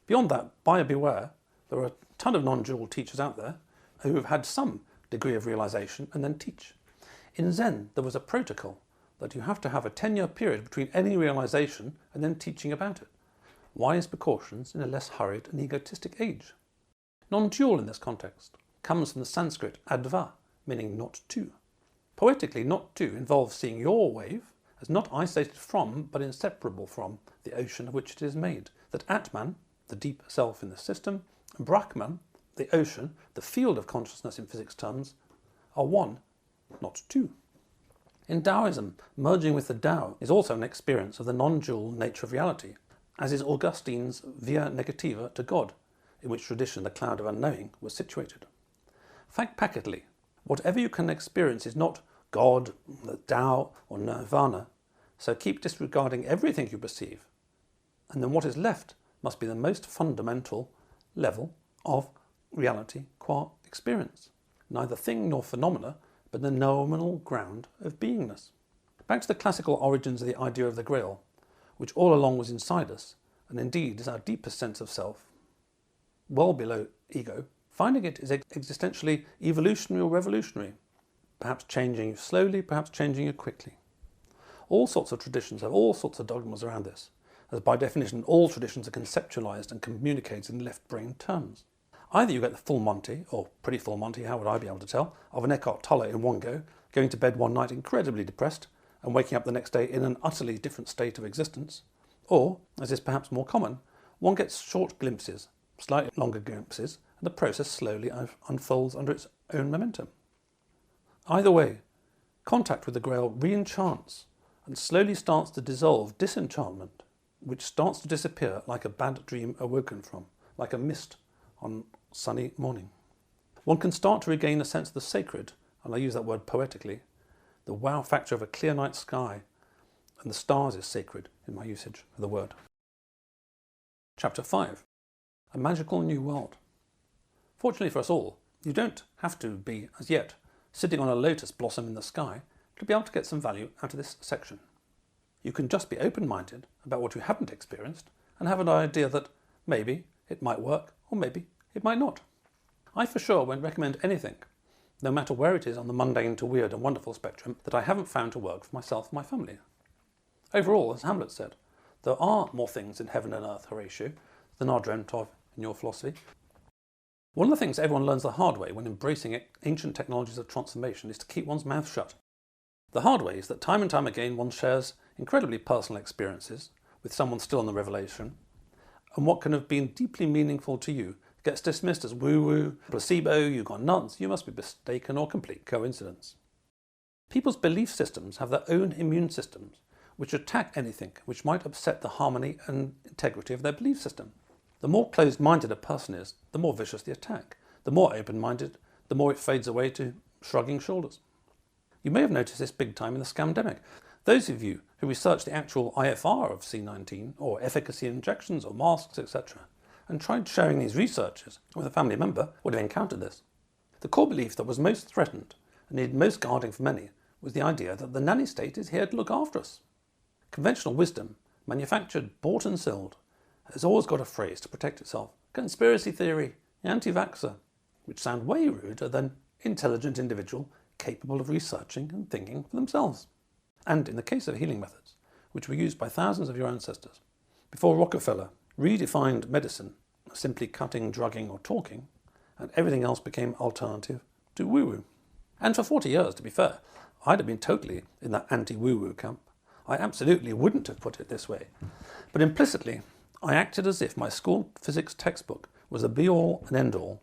Beyond that, buyer beware, there are a ton of non-dual teachers out there who have had some degree of realization and then teach. In Zen, there was a protocol that you have to have a 10-year period between any realization and then teaching about it. Wise precautions in a less hurried and egotistic age. Non-dual in this context comes from the Sanskrit adva, meaning not to. Poetically, not to involves seeing your wave as not isolated from, but inseparable from, the ocean of which it is made. That Atman, the deep self in the system, and Brahman, the ocean, the field of consciousness in physics terms, are one, not two. In Taoism, merging with the Tao is also an experience of the non-dual nature of reality, as is Augustine's via negativa to God, in which tradition the cloud of unknowing was situated. Fact-packetly, whatever you can experience is not God, the Tao, or Nirvana, so keep disregarding everything you perceive, and then what is left must be the most fundamental level of reality qua experience. Neither thing nor phenomena, but the nominal ground of beingness. Back to the classical origins of the idea of the Grail, which all along was inside us, and indeed is our deepest sense of self, well below ego. Finding it is existentially evolutionary or revolutionary, perhaps changing you slowly, perhaps changing you quickly. All sorts of traditions have all sorts of dogmas around this, as by definition all traditions are conceptualized and communicated in left-brain terms. Either you get the full Monty, or pretty full Monty, how would I be able to tell, of an Eckhart Tolle in one go, going to bed one night incredibly depressed and waking up the next day in an utterly different state of existence. Or, as is perhaps more common, one gets short glimpses, slightly longer glimpses, and the process slowly unfolds under its own momentum. Either way, contact with the Grail re-enchants and slowly starts to dissolve disenchantment, which starts to disappear like a bad dream awoken from, like a mist on sunny morning. One can start to regain a sense of the sacred and I use that word poetically, the wow factor of a clear night sky, and the stars is sacred in my usage of the word. Chapter 5. A magical new world. Fortunately for us all, you don't have to be, as yet, sitting on a lotus blossom in the sky to be able to get some value out of this section. You can just be open-minded about what you haven't experienced and have an idea that maybe it might work or maybe it might not. I for sure won't recommend anything, no matter where it is on the mundane to weird and wonderful spectrum, that I haven't found to work for myself and my family. Overall, as Hamlet said, there are more things in heaven and earth, Horatio, than are dreamt of in your philosophy. One of the things everyone learns the hard way when embracing ancient technologies of transformation is to keep one's mouth shut. The hard way is that time and time again one shares incredibly personal experiences with someone still in the revelation, and what can have been deeply meaningful to you gets dismissed as woo-woo, placebo, you gone nuts, you must be mistaken, or complete coincidence. People's belief systems have their own immune systems, which attack anything which might upset the harmony and integrity of their belief system. The more closed-minded a person is, the more vicious the attack. The more open-minded, the more it fades away to shrugging shoulders. You may have noticed this big time in the scamdemic. Those of you who researched the actual IFR of C19, or efficacy injections or masks, etc., and tried sharing these researches with a family member would have encountered this. The core belief that was most threatened and needed most guarding for many was the idea that the nanny state is here to look after us. Conventional wisdom, manufactured, bought and sold, has always got a phrase to protect itself. Conspiracy theory, anti-vaxxer, which sound way ruder than intelligent individual capable of researching and thinking for themselves. And in the case of healing methods, which were used by thousands of your ancestors, before Rockefeller redefined medicine as simply cutting, drugging or talking, and everything else became alternative to woo-woo. And for 40 years, to be fair, I'd have been totally in that anti-woo-woo camp. I absolutely wouldn't have put it this way. But implicitly, I acted as if my school physics textbook was the be-all and end-all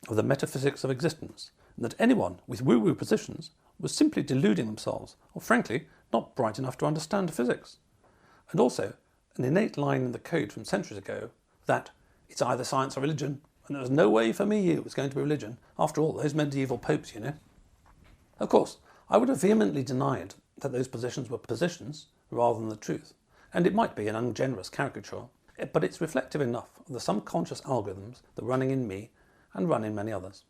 of the metaphysics of existence, and that anyone with woo-woo positions was simply deluding themselves, or frankly, not bright enough to understand physics. And also, an innate line in the code from centuries ago that it's either science or religion, and there was no way for me it was going to be religion. After all, those medieval popes, you know. Of course, I would have vehemently denied that those positions were positions rather than the truth, and it might be an ungenerous caricature, but it's reflective enough of the subconscious algorithms that are running in me and run in many others.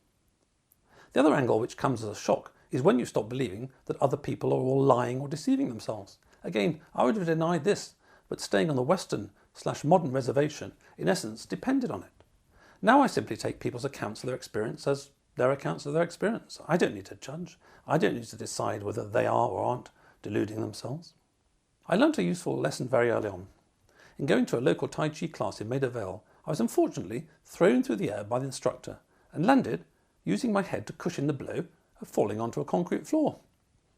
The other angle which comes as a shock is when you stop believing that other people are all lying or deceiving themselves. Again, I would have denied this, but staying on the Western/modern reservation, in essence, depended on it. Now I simply take people's accounts of their experience as their accounts of their experience. I don't need to judge. I don't need to decide whether they are or aren't deluding themselves. I learnt a useful lesson very early on. In going to a local Tai Chi class in Maida Vale, I was unfortunately thrown through the air by the instructor and landed, using my head to cushion the blow of falling onto a concrete floor.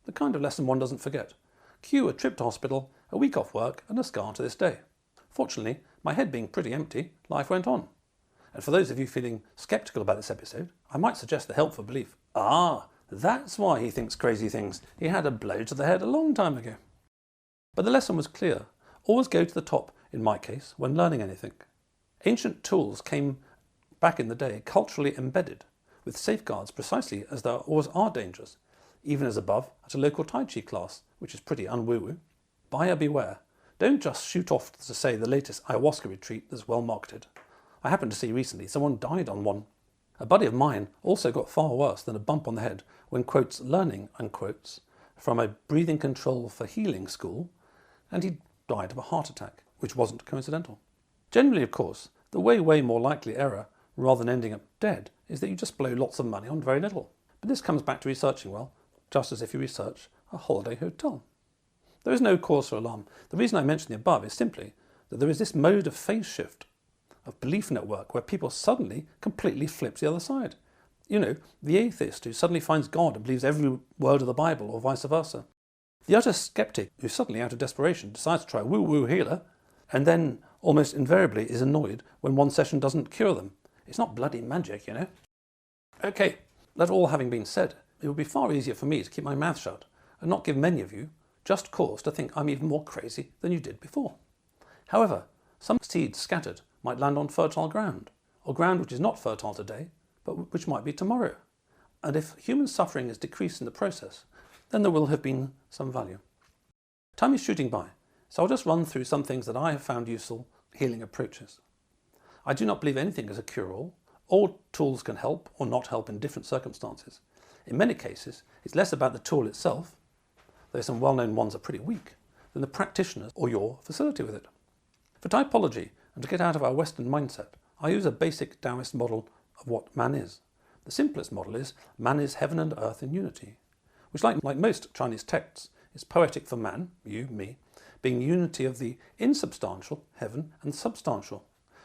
The kind of lesson one doesn't forget. Cue a trip to hospital, a week off work, and a scar to this day. Fortunately, my head being pretty empty, life went on. And for those of you feeling sceptical about this episode, I might suggest the helpful belief. That's why he thinks crazy things. He had a blow to the head a long time ago. But the lesson was clear. Always go to the top, in my case, when learning anything. Ancient tools came back in the day culturally embedded, with safeguards precisely as there always are dangers, even as above at a local Tai Chi class, which is pretty un-woo-woo. Buyer beware. Don't just shoot off to say the latest ayahuasca retreat that's well marketed. I happened to see recently someone died on one. A buddy of mine also got far worse than a bump on the head when, quotes, learning, unquotes, from a breathing control for healing school, and he died of a heart attack, which wasn't coincidental. Generally, of course, the way more likely error, rather than ending up dead, is that you just blow lots of money on very little. But this comes back to researching well, just as if you research a holiday hotel. There is no cause for alarm. The reason I mention the above is simply that there is this mode of phase shift, of belief network, where people suddenly completely flip to the other side. You know, the atheist who suddenly finds God and believes every word of the Bible, or vice versa. The utter skeptic who suddenly, out of desperation, decides to try a woo-woo healer, and then almost invariably is annoyed when one session doesn't cure them. It's not bloody magic, you know. Okay, that all having been said, it would be far easier for me to keep my mouth shut and not give many of you just cause to think I'm even more crazy than you did before. However, some seeds scattered might land on fertile ground, or ground which is not fertile today, but which might be tomorrow. And if human suffering is decreased in the process, then there will have been some value. Time is shooting by, so I'll just run through some things that I have found useful healing approaches. I do not believe anything is a cure-all. All tools can help or not help in different circumstances. In many cases, it's less about the tool itself, though some well-known ones are pretty weak, than the practitioners or your facility with it. For typology, and to get out of our Western mindset, I use a basic Taoist model of what man is. The simplest model is man is heaven and earth in unity, which like most Chinese texts is poetic for man, you, me, being the unity of the insubstantial, heaven, and substantial.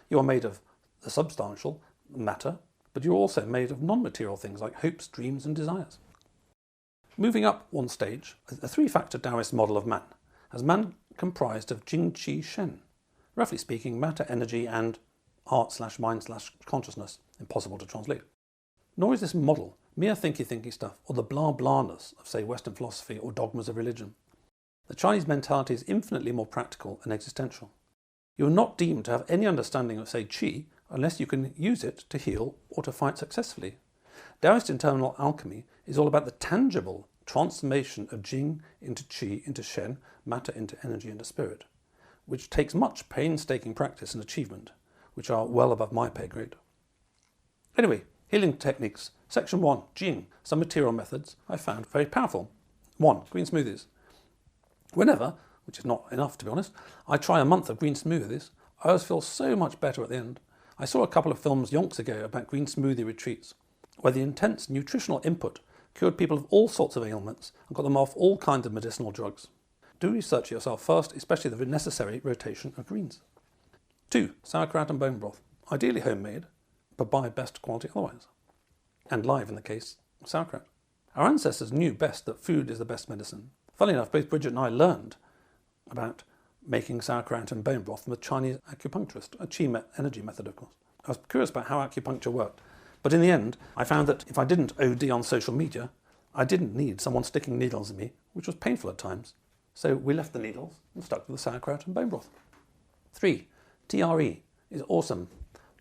You are made of the substantial, matter, but you're also made of non-material things like hopes, dreams, and desires. Moving up one stage, a three-factor Taoist model of man has man comprised of Jing, Qi, Shen, roughly speaking matter, energy, and heart/mind/consciousness, impossible to translate. Nor is this model mere thinky stuff or the blah-blahness of, say, Western philosophy or dogmas of religion. The Chinese mentality is infinitely more practical and existential. You are not deemed to have any understanding of, say, Qi unless you can use it to heal or to fight successfully. Taoist internal alchemy is all about the tangible transformation of Jing into Qi into Shen, matter into energy into spirit, which takes much painstaking practice and achievement, which are well above my pay grade. Anyway, healing techniques. Section 1, Jing, some material methods I found very powerful. 1, green smoothies. Whenever, which is not enough to be honest, I try a month of green smoothies, I always feel so much better at the end. I saw a couple of films yonks ago about green smoothie retreats, where the intense nutritional input cured people of all sorts of ailments and got them off all kinds of medicinal drugs. Do research yourself first, especially the necessary rotation of greens. 2, sauerkraut and bone broth. Ideally homemade, but buy best quality otherwise. And live in the case of sauerkraut. Our ancestors knew best that food is the best medicine. Funnily enough, both Bridget and I learned about making sauerkraut and bone broth from a Chinese acupuncturist, a Qi energy method, of course. I was curious about how acupuncture worked, but in the end, I found that if I didn't OD on social media, I didn't need someone sticking needles in me, which was painful at times. So we left the needles and stuck with the sauerkraut and bone broth. 3, TRE is awesome.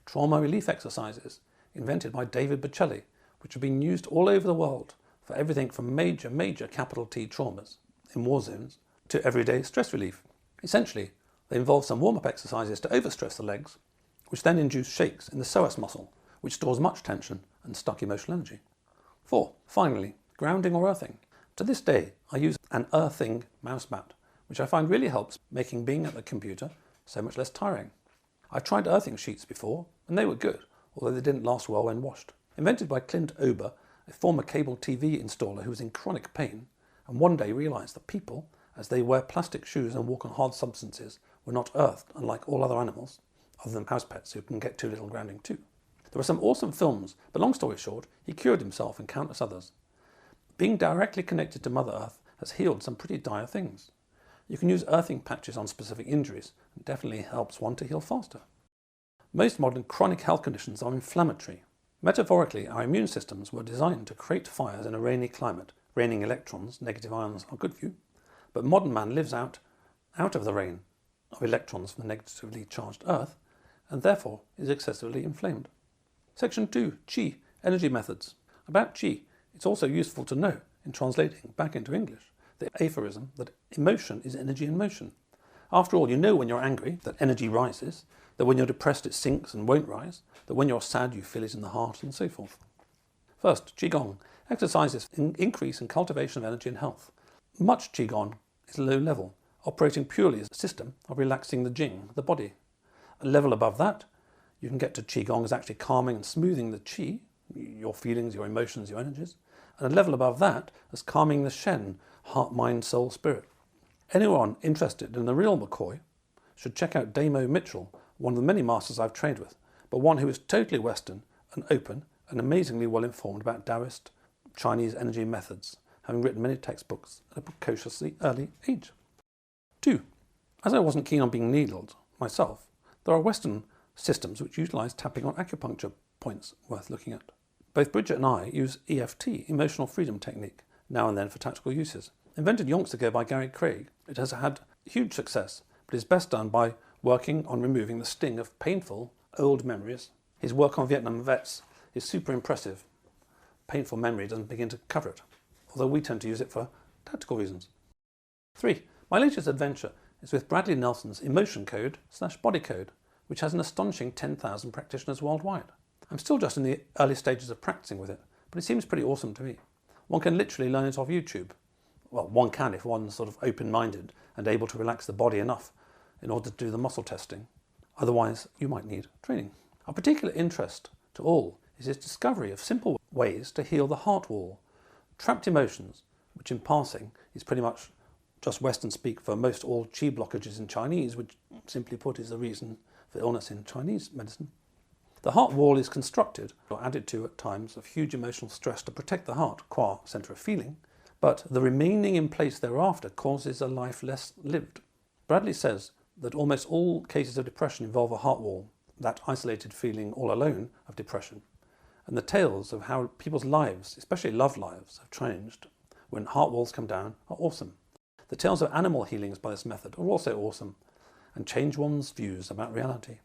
Trauma relief exercises, invented by David Bocelli, which have been used all over the world for everything from major capital T traumas in war zones to everyday stress relief. Essentially, they involve some warm-up exercises to overstress the legs, which then induce shakes in the psoas muscle, which stores much tension and stuck emotional energy. 4, finally, grounding or earthing. To this day, I use an earthing mouse mat, which I find really helps making being at the computer so much less tiring. I've tried earthing sheets before, and they were good, although they didn't last well when washed. Invented by Clint Ober, a former cable TV installer who was in chronic pain, and one day realised that people, as they wear plastic shoes and walk on hard substances, were not earthed, unlike all other animals, other than house pets who can get too little grounding too. There were some awesome films, but long story short, he cured himself and countless others. Being directly connected to Mother Earth has healed some pretty dire things. You can use earthing patches on specific injuries, and definitely helps one to heal faster. Most modern chronic health conditions are inflammatory. Metaphorically, our immune systems were designed to create fires in a rainy climate. Raining electrons, negative ions, are good for you, but modern man lives out of the rain of electrons from the negatively charged Earth, and therefore is excessively inflamed. Section 2, Qi, energy methods. About Qi, it's also useful to know, in translating back into English, the aphorism that emotion is energy in motion. After all, you know when you're angry that energy rises, that when you're depressed it sinks and won't rise, that when you're sad you feel it in the heart, and so forth. First, Qigong. Exercises increase in cultivation of energy and health. Much Qigong is low level, operating purely as a system of relaxing the Jing, the body. A level above that, you can get to Qigong as actually calming and smoothing the Qi, your feelings, your emotions, your energies. And a level above that as calming the Shen, heart, mind, soul, spirit. Anyone interested in the real McCoy should check out Damo Mitchell, one of the many masters I've trained with, but one who is totally Western and open and amazingly well informed about Taoist Chinese energy methods, having written many textbooks at a precociously early age. 2. As I wasn't keen on being needled myself, there are Western systems which utilise tapping on acupuncture points worth looking at. Both Bridget and I use EFT, emotional freedom technique, now and then for tactical uses. Invented yonks ago by Gary Craig, it has had huge success, but is best done by working on removing the sting of painful old memories. His work on Vietnam vets is super impressive. painful memory doesn't begin to cover it, although we tend to use it for tactical reasons. 3. My latest adventure is with Bradley Nelson's emotion code/body code, which has an astonishing 10,000 practitioners worldwide. I'm still just in the early stages of practicing with it, but it seems pretty awesome to me. One can literally learn it off YouTube. Well, one can if one's sort of open-minded and able to relax the body enough in order to do the muscle testing. Otherwise, you might need training. Of particular interest to all is his discovery of simple ways to heal the heart wall. Trapped emotions, which in passing is pretty much just Western speak for most all chi blockages in Chinese, which simply put is the reason for illness in Chinese medicine. The heart wall is constructed or added to at times of huge emotional stress to protect the heart, qua centre of feeling, but the remaining in place thereafter causes a life less lived. Bradley says that almost all cases of depression involve a heart wall, that isolated feeling all alone of depression. And the tales of how people's lives, especially love lives, have changed when heart walls come down are awesome. The tales of animal healings by this method are also awesome and change one's views about reality.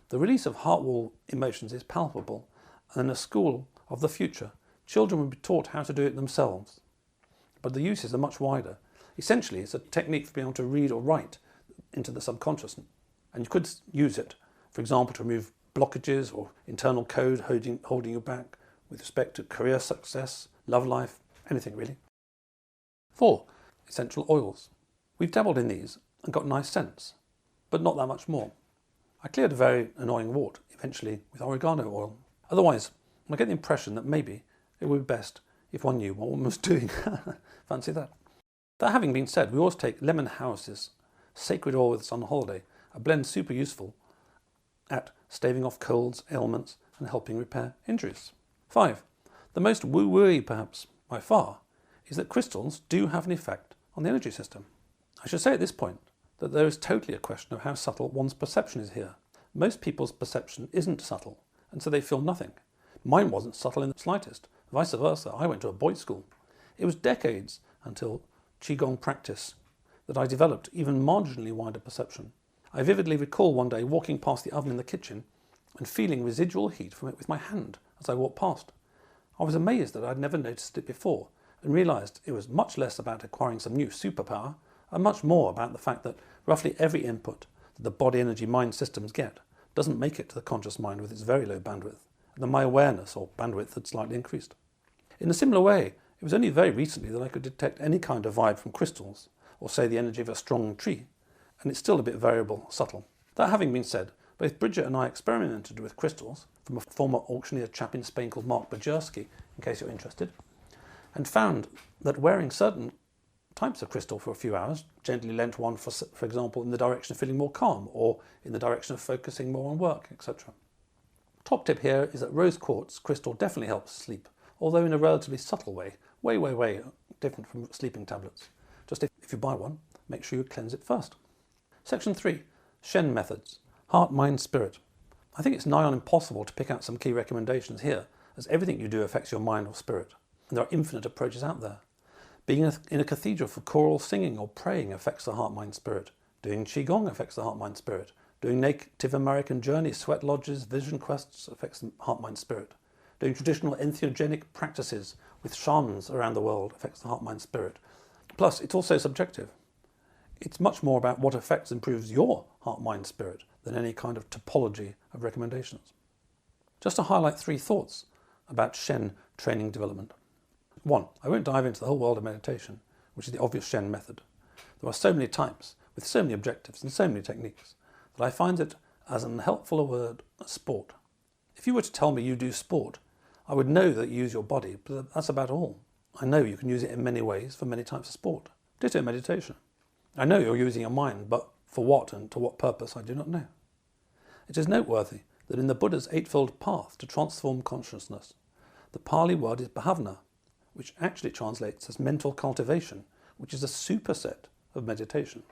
The release of heart wall emotions is palpable, and in a school of the future, children will be taught how to do it themselves. But the uses are much wider. Essentially, it's a technique for being able to read or write into the subconscious, and you could use it, for example, to remove blockages or internal code holding you back with respect to career success, love life, anything really. 4. Essential oils. We've dabbled in these and got nice scents, but not that much more. I cleared a very annoying wart, eventually with oregano oil. Otherwise, I get the impression that maybe it would be best if one knew what one was doing. Fancy that. That having been said, we always take Lemon House's Sacred Oils on holiday, a blend super useful at staving off colds, ailments, and helping repair injuries. 5. The most woo-wooey, perhaps, by far, is that crystals do have an effect on the energy system. I should say at this point that there is totally a question of how subtle one's perception is here. Most people's perception isn't subtle, and so they feel nothing. Mine wasn't subtle in the slightest. Vice versa, I went to a boys' school. It was decades until Qigong practice that I developed even marginally wider perception. I vividly recall one day walking past the oven in the kitchen and feeling residual heat from it with my hand as I walked past. I was amazed that I'd never noticed it before and realised it was much less about acquiring some new superpower and much more about the fact that roughly every input that the body, energy, mind systems get doesn't make it to the conscious mind with its very low bandwidth, and that my awareness or bandwidth had slightly increased. In a similar way, it was only very recently that I could detect any kind of vibe from crystals, or say the energy of a strong tree, and it's still a bit variable, subtle. That having been said, both Bridget and I experimented with crystals from a former auctioneer chap in Spain called Mark Bajerski, in case you're interested, and found that wearing certain types of crystal for a few hours gently lent one, for example, in the direction of feeling more calm or in the direction of focusing more on work, etc. Top tip here is that rose quartz crystal definitely helps sleep, although in a relatively subtle way, way different from sleeping tablets. Just if you buy one, make sure you cleanse it first. Section 3. Shen methods. Heart, mind, spirit. I think it's nigh on impossible to pick out some key recommendations here, as everything you do affects your mind or spirit, and there are infinite approaches out there. Being in a cathedral for choral singing or praying affects the heart, mind, spirit. Doing Qigong affects the heart, mind, spirit. Doing Native American journeys, sweat lodges, vision quests affects the heart, mind, spirit. Doing traditional entheogenic practices with shamans around the world affects the heart, mind, spirit. Plus, it's also subjective. It's much more about what affects and improves your heart, mind, spirit than any kind of topology of recommendations. Just to highlight 3 thoughts about Shen training development. 1. I won't dive into the whole world of meditation, which is the obvious Shen method. There are so many types, with so many objectives and so many techniques, that I find it as unhelpful a word as sport. If you were to tell me you do sport, I would know that you use your body, but that's about all. I know you can use it in many ways for many types of sport. Ditto meditation. I know you're using your mind, but for what and to what purpose I do not know. It is noteworthy that in the Buddha's eightfold path to transform consciousness, the Pali word is bhavana, which actually translates as mental cultivation, which is a superset of meditation.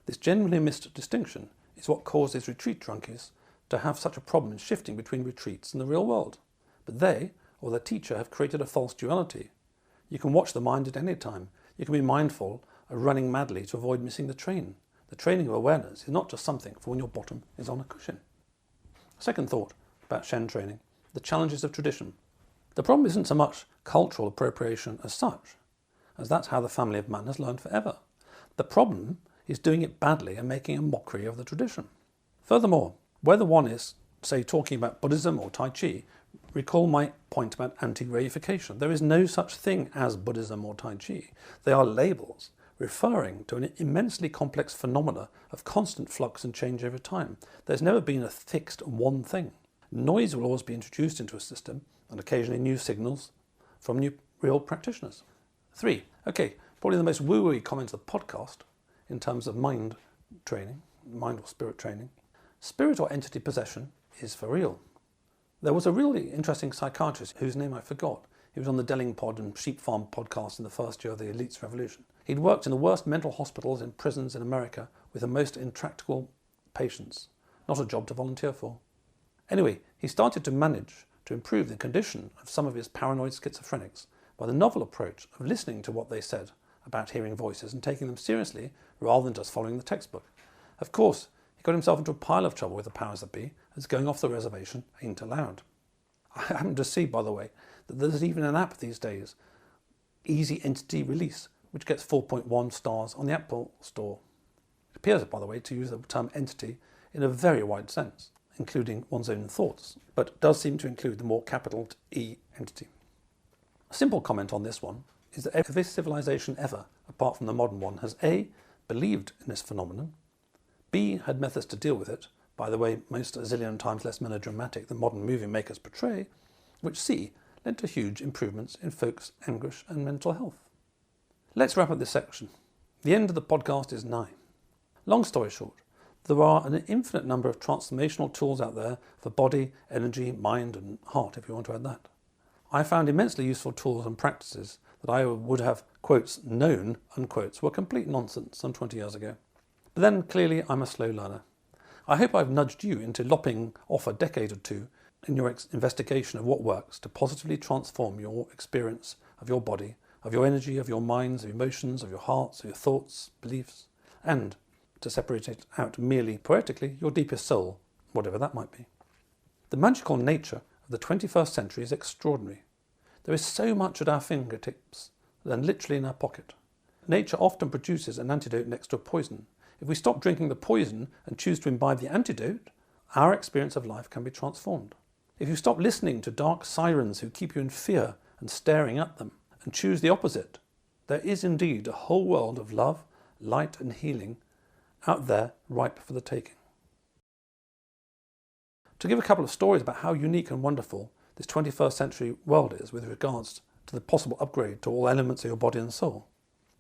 This generally missed distinction is what causes retreat drunkies to have such a problem in shifting between retreats and the real world. But they, or their teacher, have created a false duality. You can watch the mind at any time. You can be mindful of running madly to avoid missing the train. The training of awareness is not just something for when your bottom is on a cushion. Second thought about Shen training, the challenges of tradition. The problem isn't so much cultural appropriation as such, as that's how the family of man has learned forever. The problem is doing it badly and making a mockery of the tradition. Furthermore, whether one is, say, talking about Buddhism or Tai Chi, recall my point about anti-reification. There is no such thing as Buddhism or Tai Chi. They are labels referring to an immensely complex phenomena of constant flux and change over time. There's never been a fixed one thing. Noise will always be introduced into a system, and occasionally new signals from new real practitioners. 3. Okay, probably the most woo-woo comment of the podcast in terms of mind training, mind or spirit training. Spirit or entity possession is for real. There was a really interesting psychiatrist whose name I forgot. He was on the Delling Pod and Sheep Farm podcast in the first year of the Elites Revolution. He'd worked in the worst mental hospitals and prisons in America with the most intractable patients. Not a job to volunteer for. Anyway, he started to manage to improve the condition of some of his paranoid schizophrenics by the novel approach of listening to what they said about hearing voices and taking them seriously rather than just following the textbook. Of course, he got himself into a pile of trouble with the powers that be, as going off the reservation ain't allowed. I happen to see, by the way, that there's even an app these days, Easy Entity Release, which gets 4.1 stars on the Apple Store. It appears, by the way, to use the term entity in a very wide sense, including one's own thoughts, but does seem to include the more capital E entity. A simple comment on this one is that every civilization ever, apart from the modern one, has A, believed in this phenomenon, B, had methods to deal with it, by the way, most a zillion times less melodramatic than modern movie makers portray, which C, led to huge improvements in folks' anguish and mental health. Let's wrap up this section. The end of the podcast is nigh. Long story short, there are an infinite number of transformational tools out there for body, energy, mind and heart, if you want to add that. I found immensely useful tools and practices that I would have, quotes, known, unquotes, were complete nonsense some 20 years ago. But then, clearly, I'm a slow learner. I hope I've nudged you into lopping off a decade or two in your investigation of what works to positively transform your experience of your body, of your energy, of your minds, of your emotions, of your hearts, of your thoughts, beliefs, and to separate it out merely poetically, your deepest soul, whatever that might be. The magical nature of the 21st century is extraordinary. There is so much at our fingertips and literally in our pocket. Nature often produces an antidote next to a poison. If we stop drinking the poison and choose to imbibe the antidote, our experience of life can be transformed. If you stop listening to dark sirens who keep you in fear and staring at them, and choose the opposite, there is indeed a whole world of love, light and healing out there ripe for the taking. To give a couple of stories about how unique and wonderful this 21st century world is with regards to the possible upgrade to all elements of your body and soul.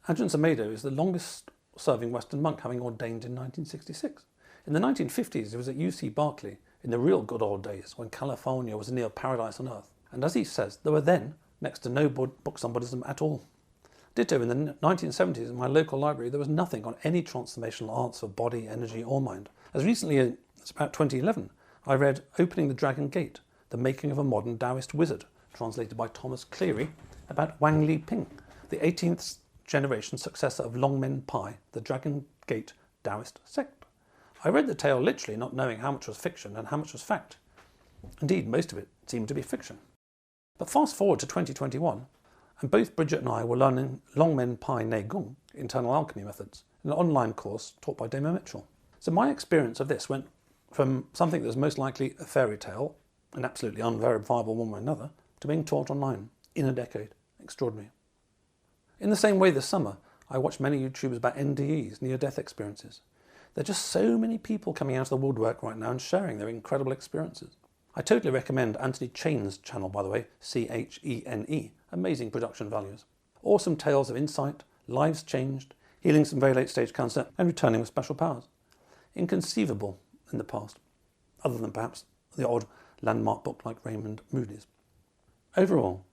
Ajahn Sumedho is the longest serving Western monk, having ordained in 1966. In the 1950s, he was at UC Berkeley in the real good old days when California was near paradise on earth. And as he says, there were then next to no books on Buddhism at all. Ditto, in the 1970s in my local library, there was nothing on any transformational arts for body, energy or mind. As recently as about 2011, I read Opening the Dragon Gate, The Making of a Modern Taoist Wizard, translated by Thomas Cleary, about Wang Li Ping, the 18th generation successor of Longmen Pai, the Dragon Gate Taoist sect. I read the tale literally, not knowing how much was fiction and how much was fact. Indeed, most of it seemed to be fiction. But fast forward to 2021, and both Bridget and I were learning Longmen Pai Ne Gong, internal alchemy methods, in an online course taught by Damo Mitchell. So my experience of this went from something that was most likely a fairy tale, and absolutely unverifiable one way or another, to being taught online in a decade. Extraordinary. In the same way this summer, I watched many YouTubers about NDEs, near-death experiences. There are just so many people coming out of the woodwork right now and sharing their incredible experiences. I totally recommend Anthony Chain's channel, by the way, Chene, amazing production values. Awesome tales of insight, lives changed, healing some very late-stage cancer, and returning with special powers. Inconceivable in the past, other than perhaps the odd landmark book like Raymond Moody's. Overall,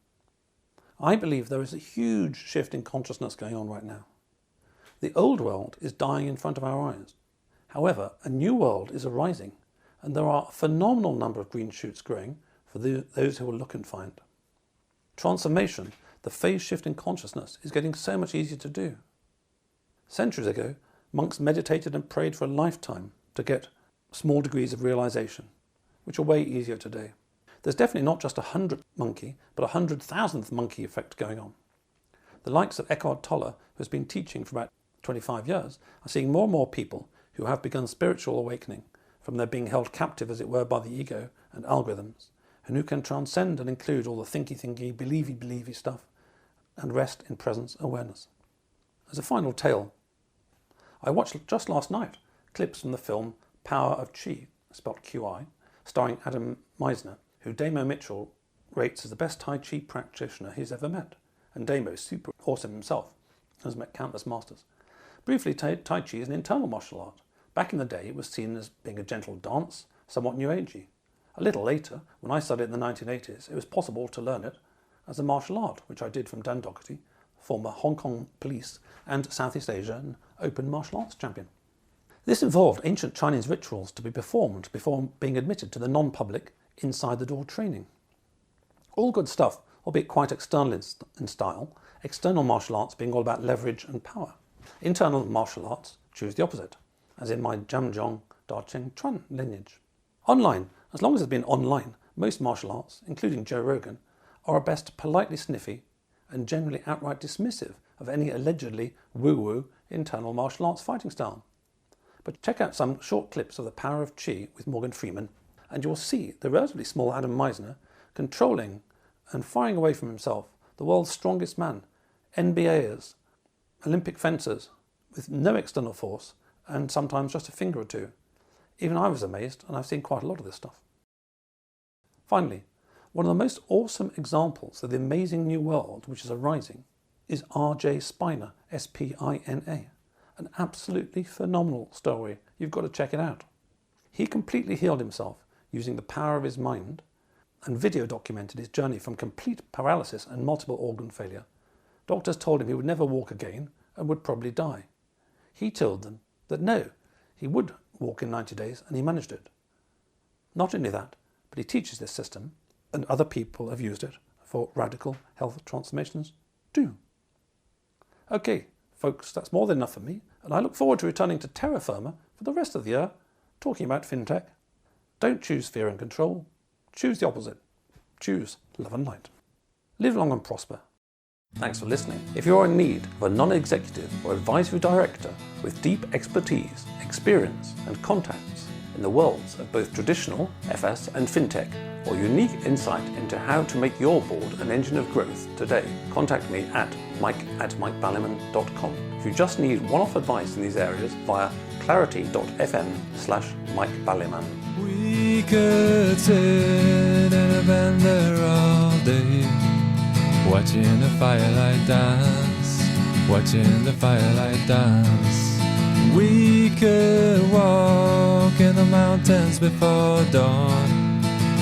I believe there is a huge shift in consciousness going on right now. The old world is dying in front of our eyes. However, a new world is arising, and there are a phenomenal number of green shoots growing for those who will look and find. Transformation, the phase shift in consciousness, is getting so much easier to do. Centuries ago, monks meditated and prayed for a lifetime to get small degrees of realization, which are way easier today. There's definitely not just 100th monkey, but 100,000th monkey effect going on. The likes of Eckhart Tolle, who has been teaching for about 25 years, are seeing more and more people who have begun spiritual awakening from their being held captive, as it were, by the ego and algorithms, and who can transcend and include all the thinky, believey stuff and rest in presence awareness. As a final tale, I watched just last night clips from the film Power of Chi, spelled QI, starring Adam Meisner, who Damo Mitchell rates as the best Tai Chi practitioner he's ever met. And Damo is super awesome himself, has met countless masters. Briefly, Tai Chi is an internal martial art. Back in the day, it was seen as being a gentle dance, somewhat New Agey. A little later, when I studied in the 1980s, it was possible to learn it as a martial art, which I did from Dan Doherty, former Hong Kong police and Southeast Asian open martial arts champion. This involved ancient Chinese rituals to be performed before being admitted to the non-public, inside-the-door training. All good stuff, albeit quite external in style, external martial arts being all about leverage and power. Internal martial arts choose the opposite, as in my Jamjiang Da Cheng Chuan lineage. Online, as long as it's been online, most martial arts, including Joe Rogan, are at best politely sniffy and generally outright dismissive of any allegedly woo-woo internal martial arts fighting style. But check out some short clips of The Power of Chi with Morgan Freeman, and you'll see the relatively small Adam Meisner controlling and firing away from himself the world's strongest man, NBAers, Olympic fencers, with no external force and sometimes just a finger or two. Even I was amazed, and I've seen quite a lot of this stuff. Finally, one of the most awesome examples of the amazing new world which is arising is R.J. Spina, S-P-I-N-A. An absolutely phenomenal story. You've got to check it out. He completely healed himself using the power of his mind and video documented his journey from complete paralysis and multiple organ failure. Doctors told him he would never walk again and would probably die. He told them that no, he would walk in 90 days, and he managed it. Not only that, but he teaches this system, and other people have used it for radical health transformations too. Okay, folks, that's more than enough for me, and I look forward to returning to terra firma for the rest of the year, talking about fintech. Don't choose fear and control. Choose the opposite. Choose love and light. Live long and prosper. Thanks for listening. If you're in need of a non-executive or advisory director with deep expertise, experience and contacts in the worlds of both traditional FS and fintech, or unique insight into how to make your board an engine of growth today, contact me at mike@mikeballiman.com. If you just need one-off advice in these areas, via clarity.fm/mikeballiman. We could sit in a bender all day, watching the firelight dance, watching the firelight dance. We could walk in the mountains before dawn,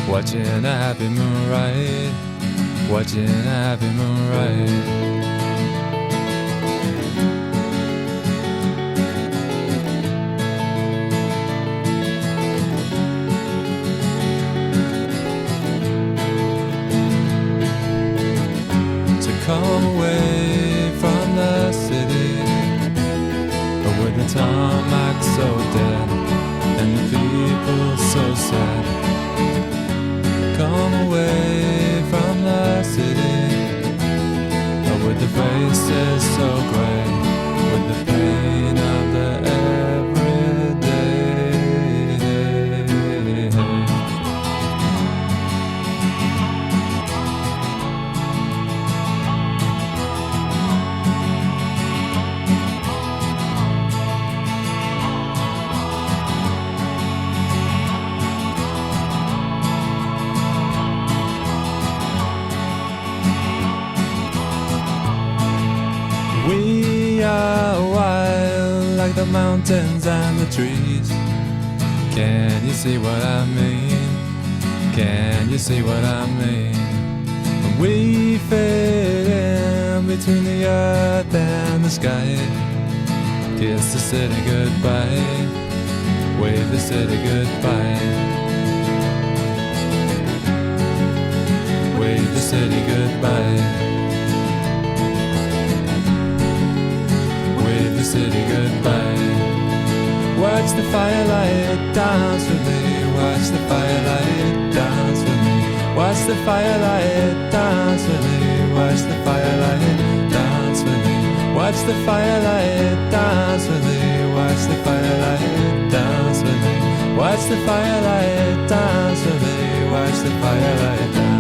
watching a happy moon ride, watching a happy moon ride. Come away from the city, with the tarmac so dead and the people so sad. Come away from the city, with the faces so grey, with the pain of the everyday. We are wild like the mountains and the trees. Can you see what I mean? Can you see what I mean? We fit in between the earth and the sky. Kiss the city goodbye, wave the city goodbye, wave the city goodbye. The city goodbye. Watch the firelight dance with me. Watch the firelight dance with me. Watch the firelight dance with me. Watch the firelight dance with me. Watch the firelight dance with me. Watch the firelight dance with me. Watch the firelight dance with me. Watch the firelight dance.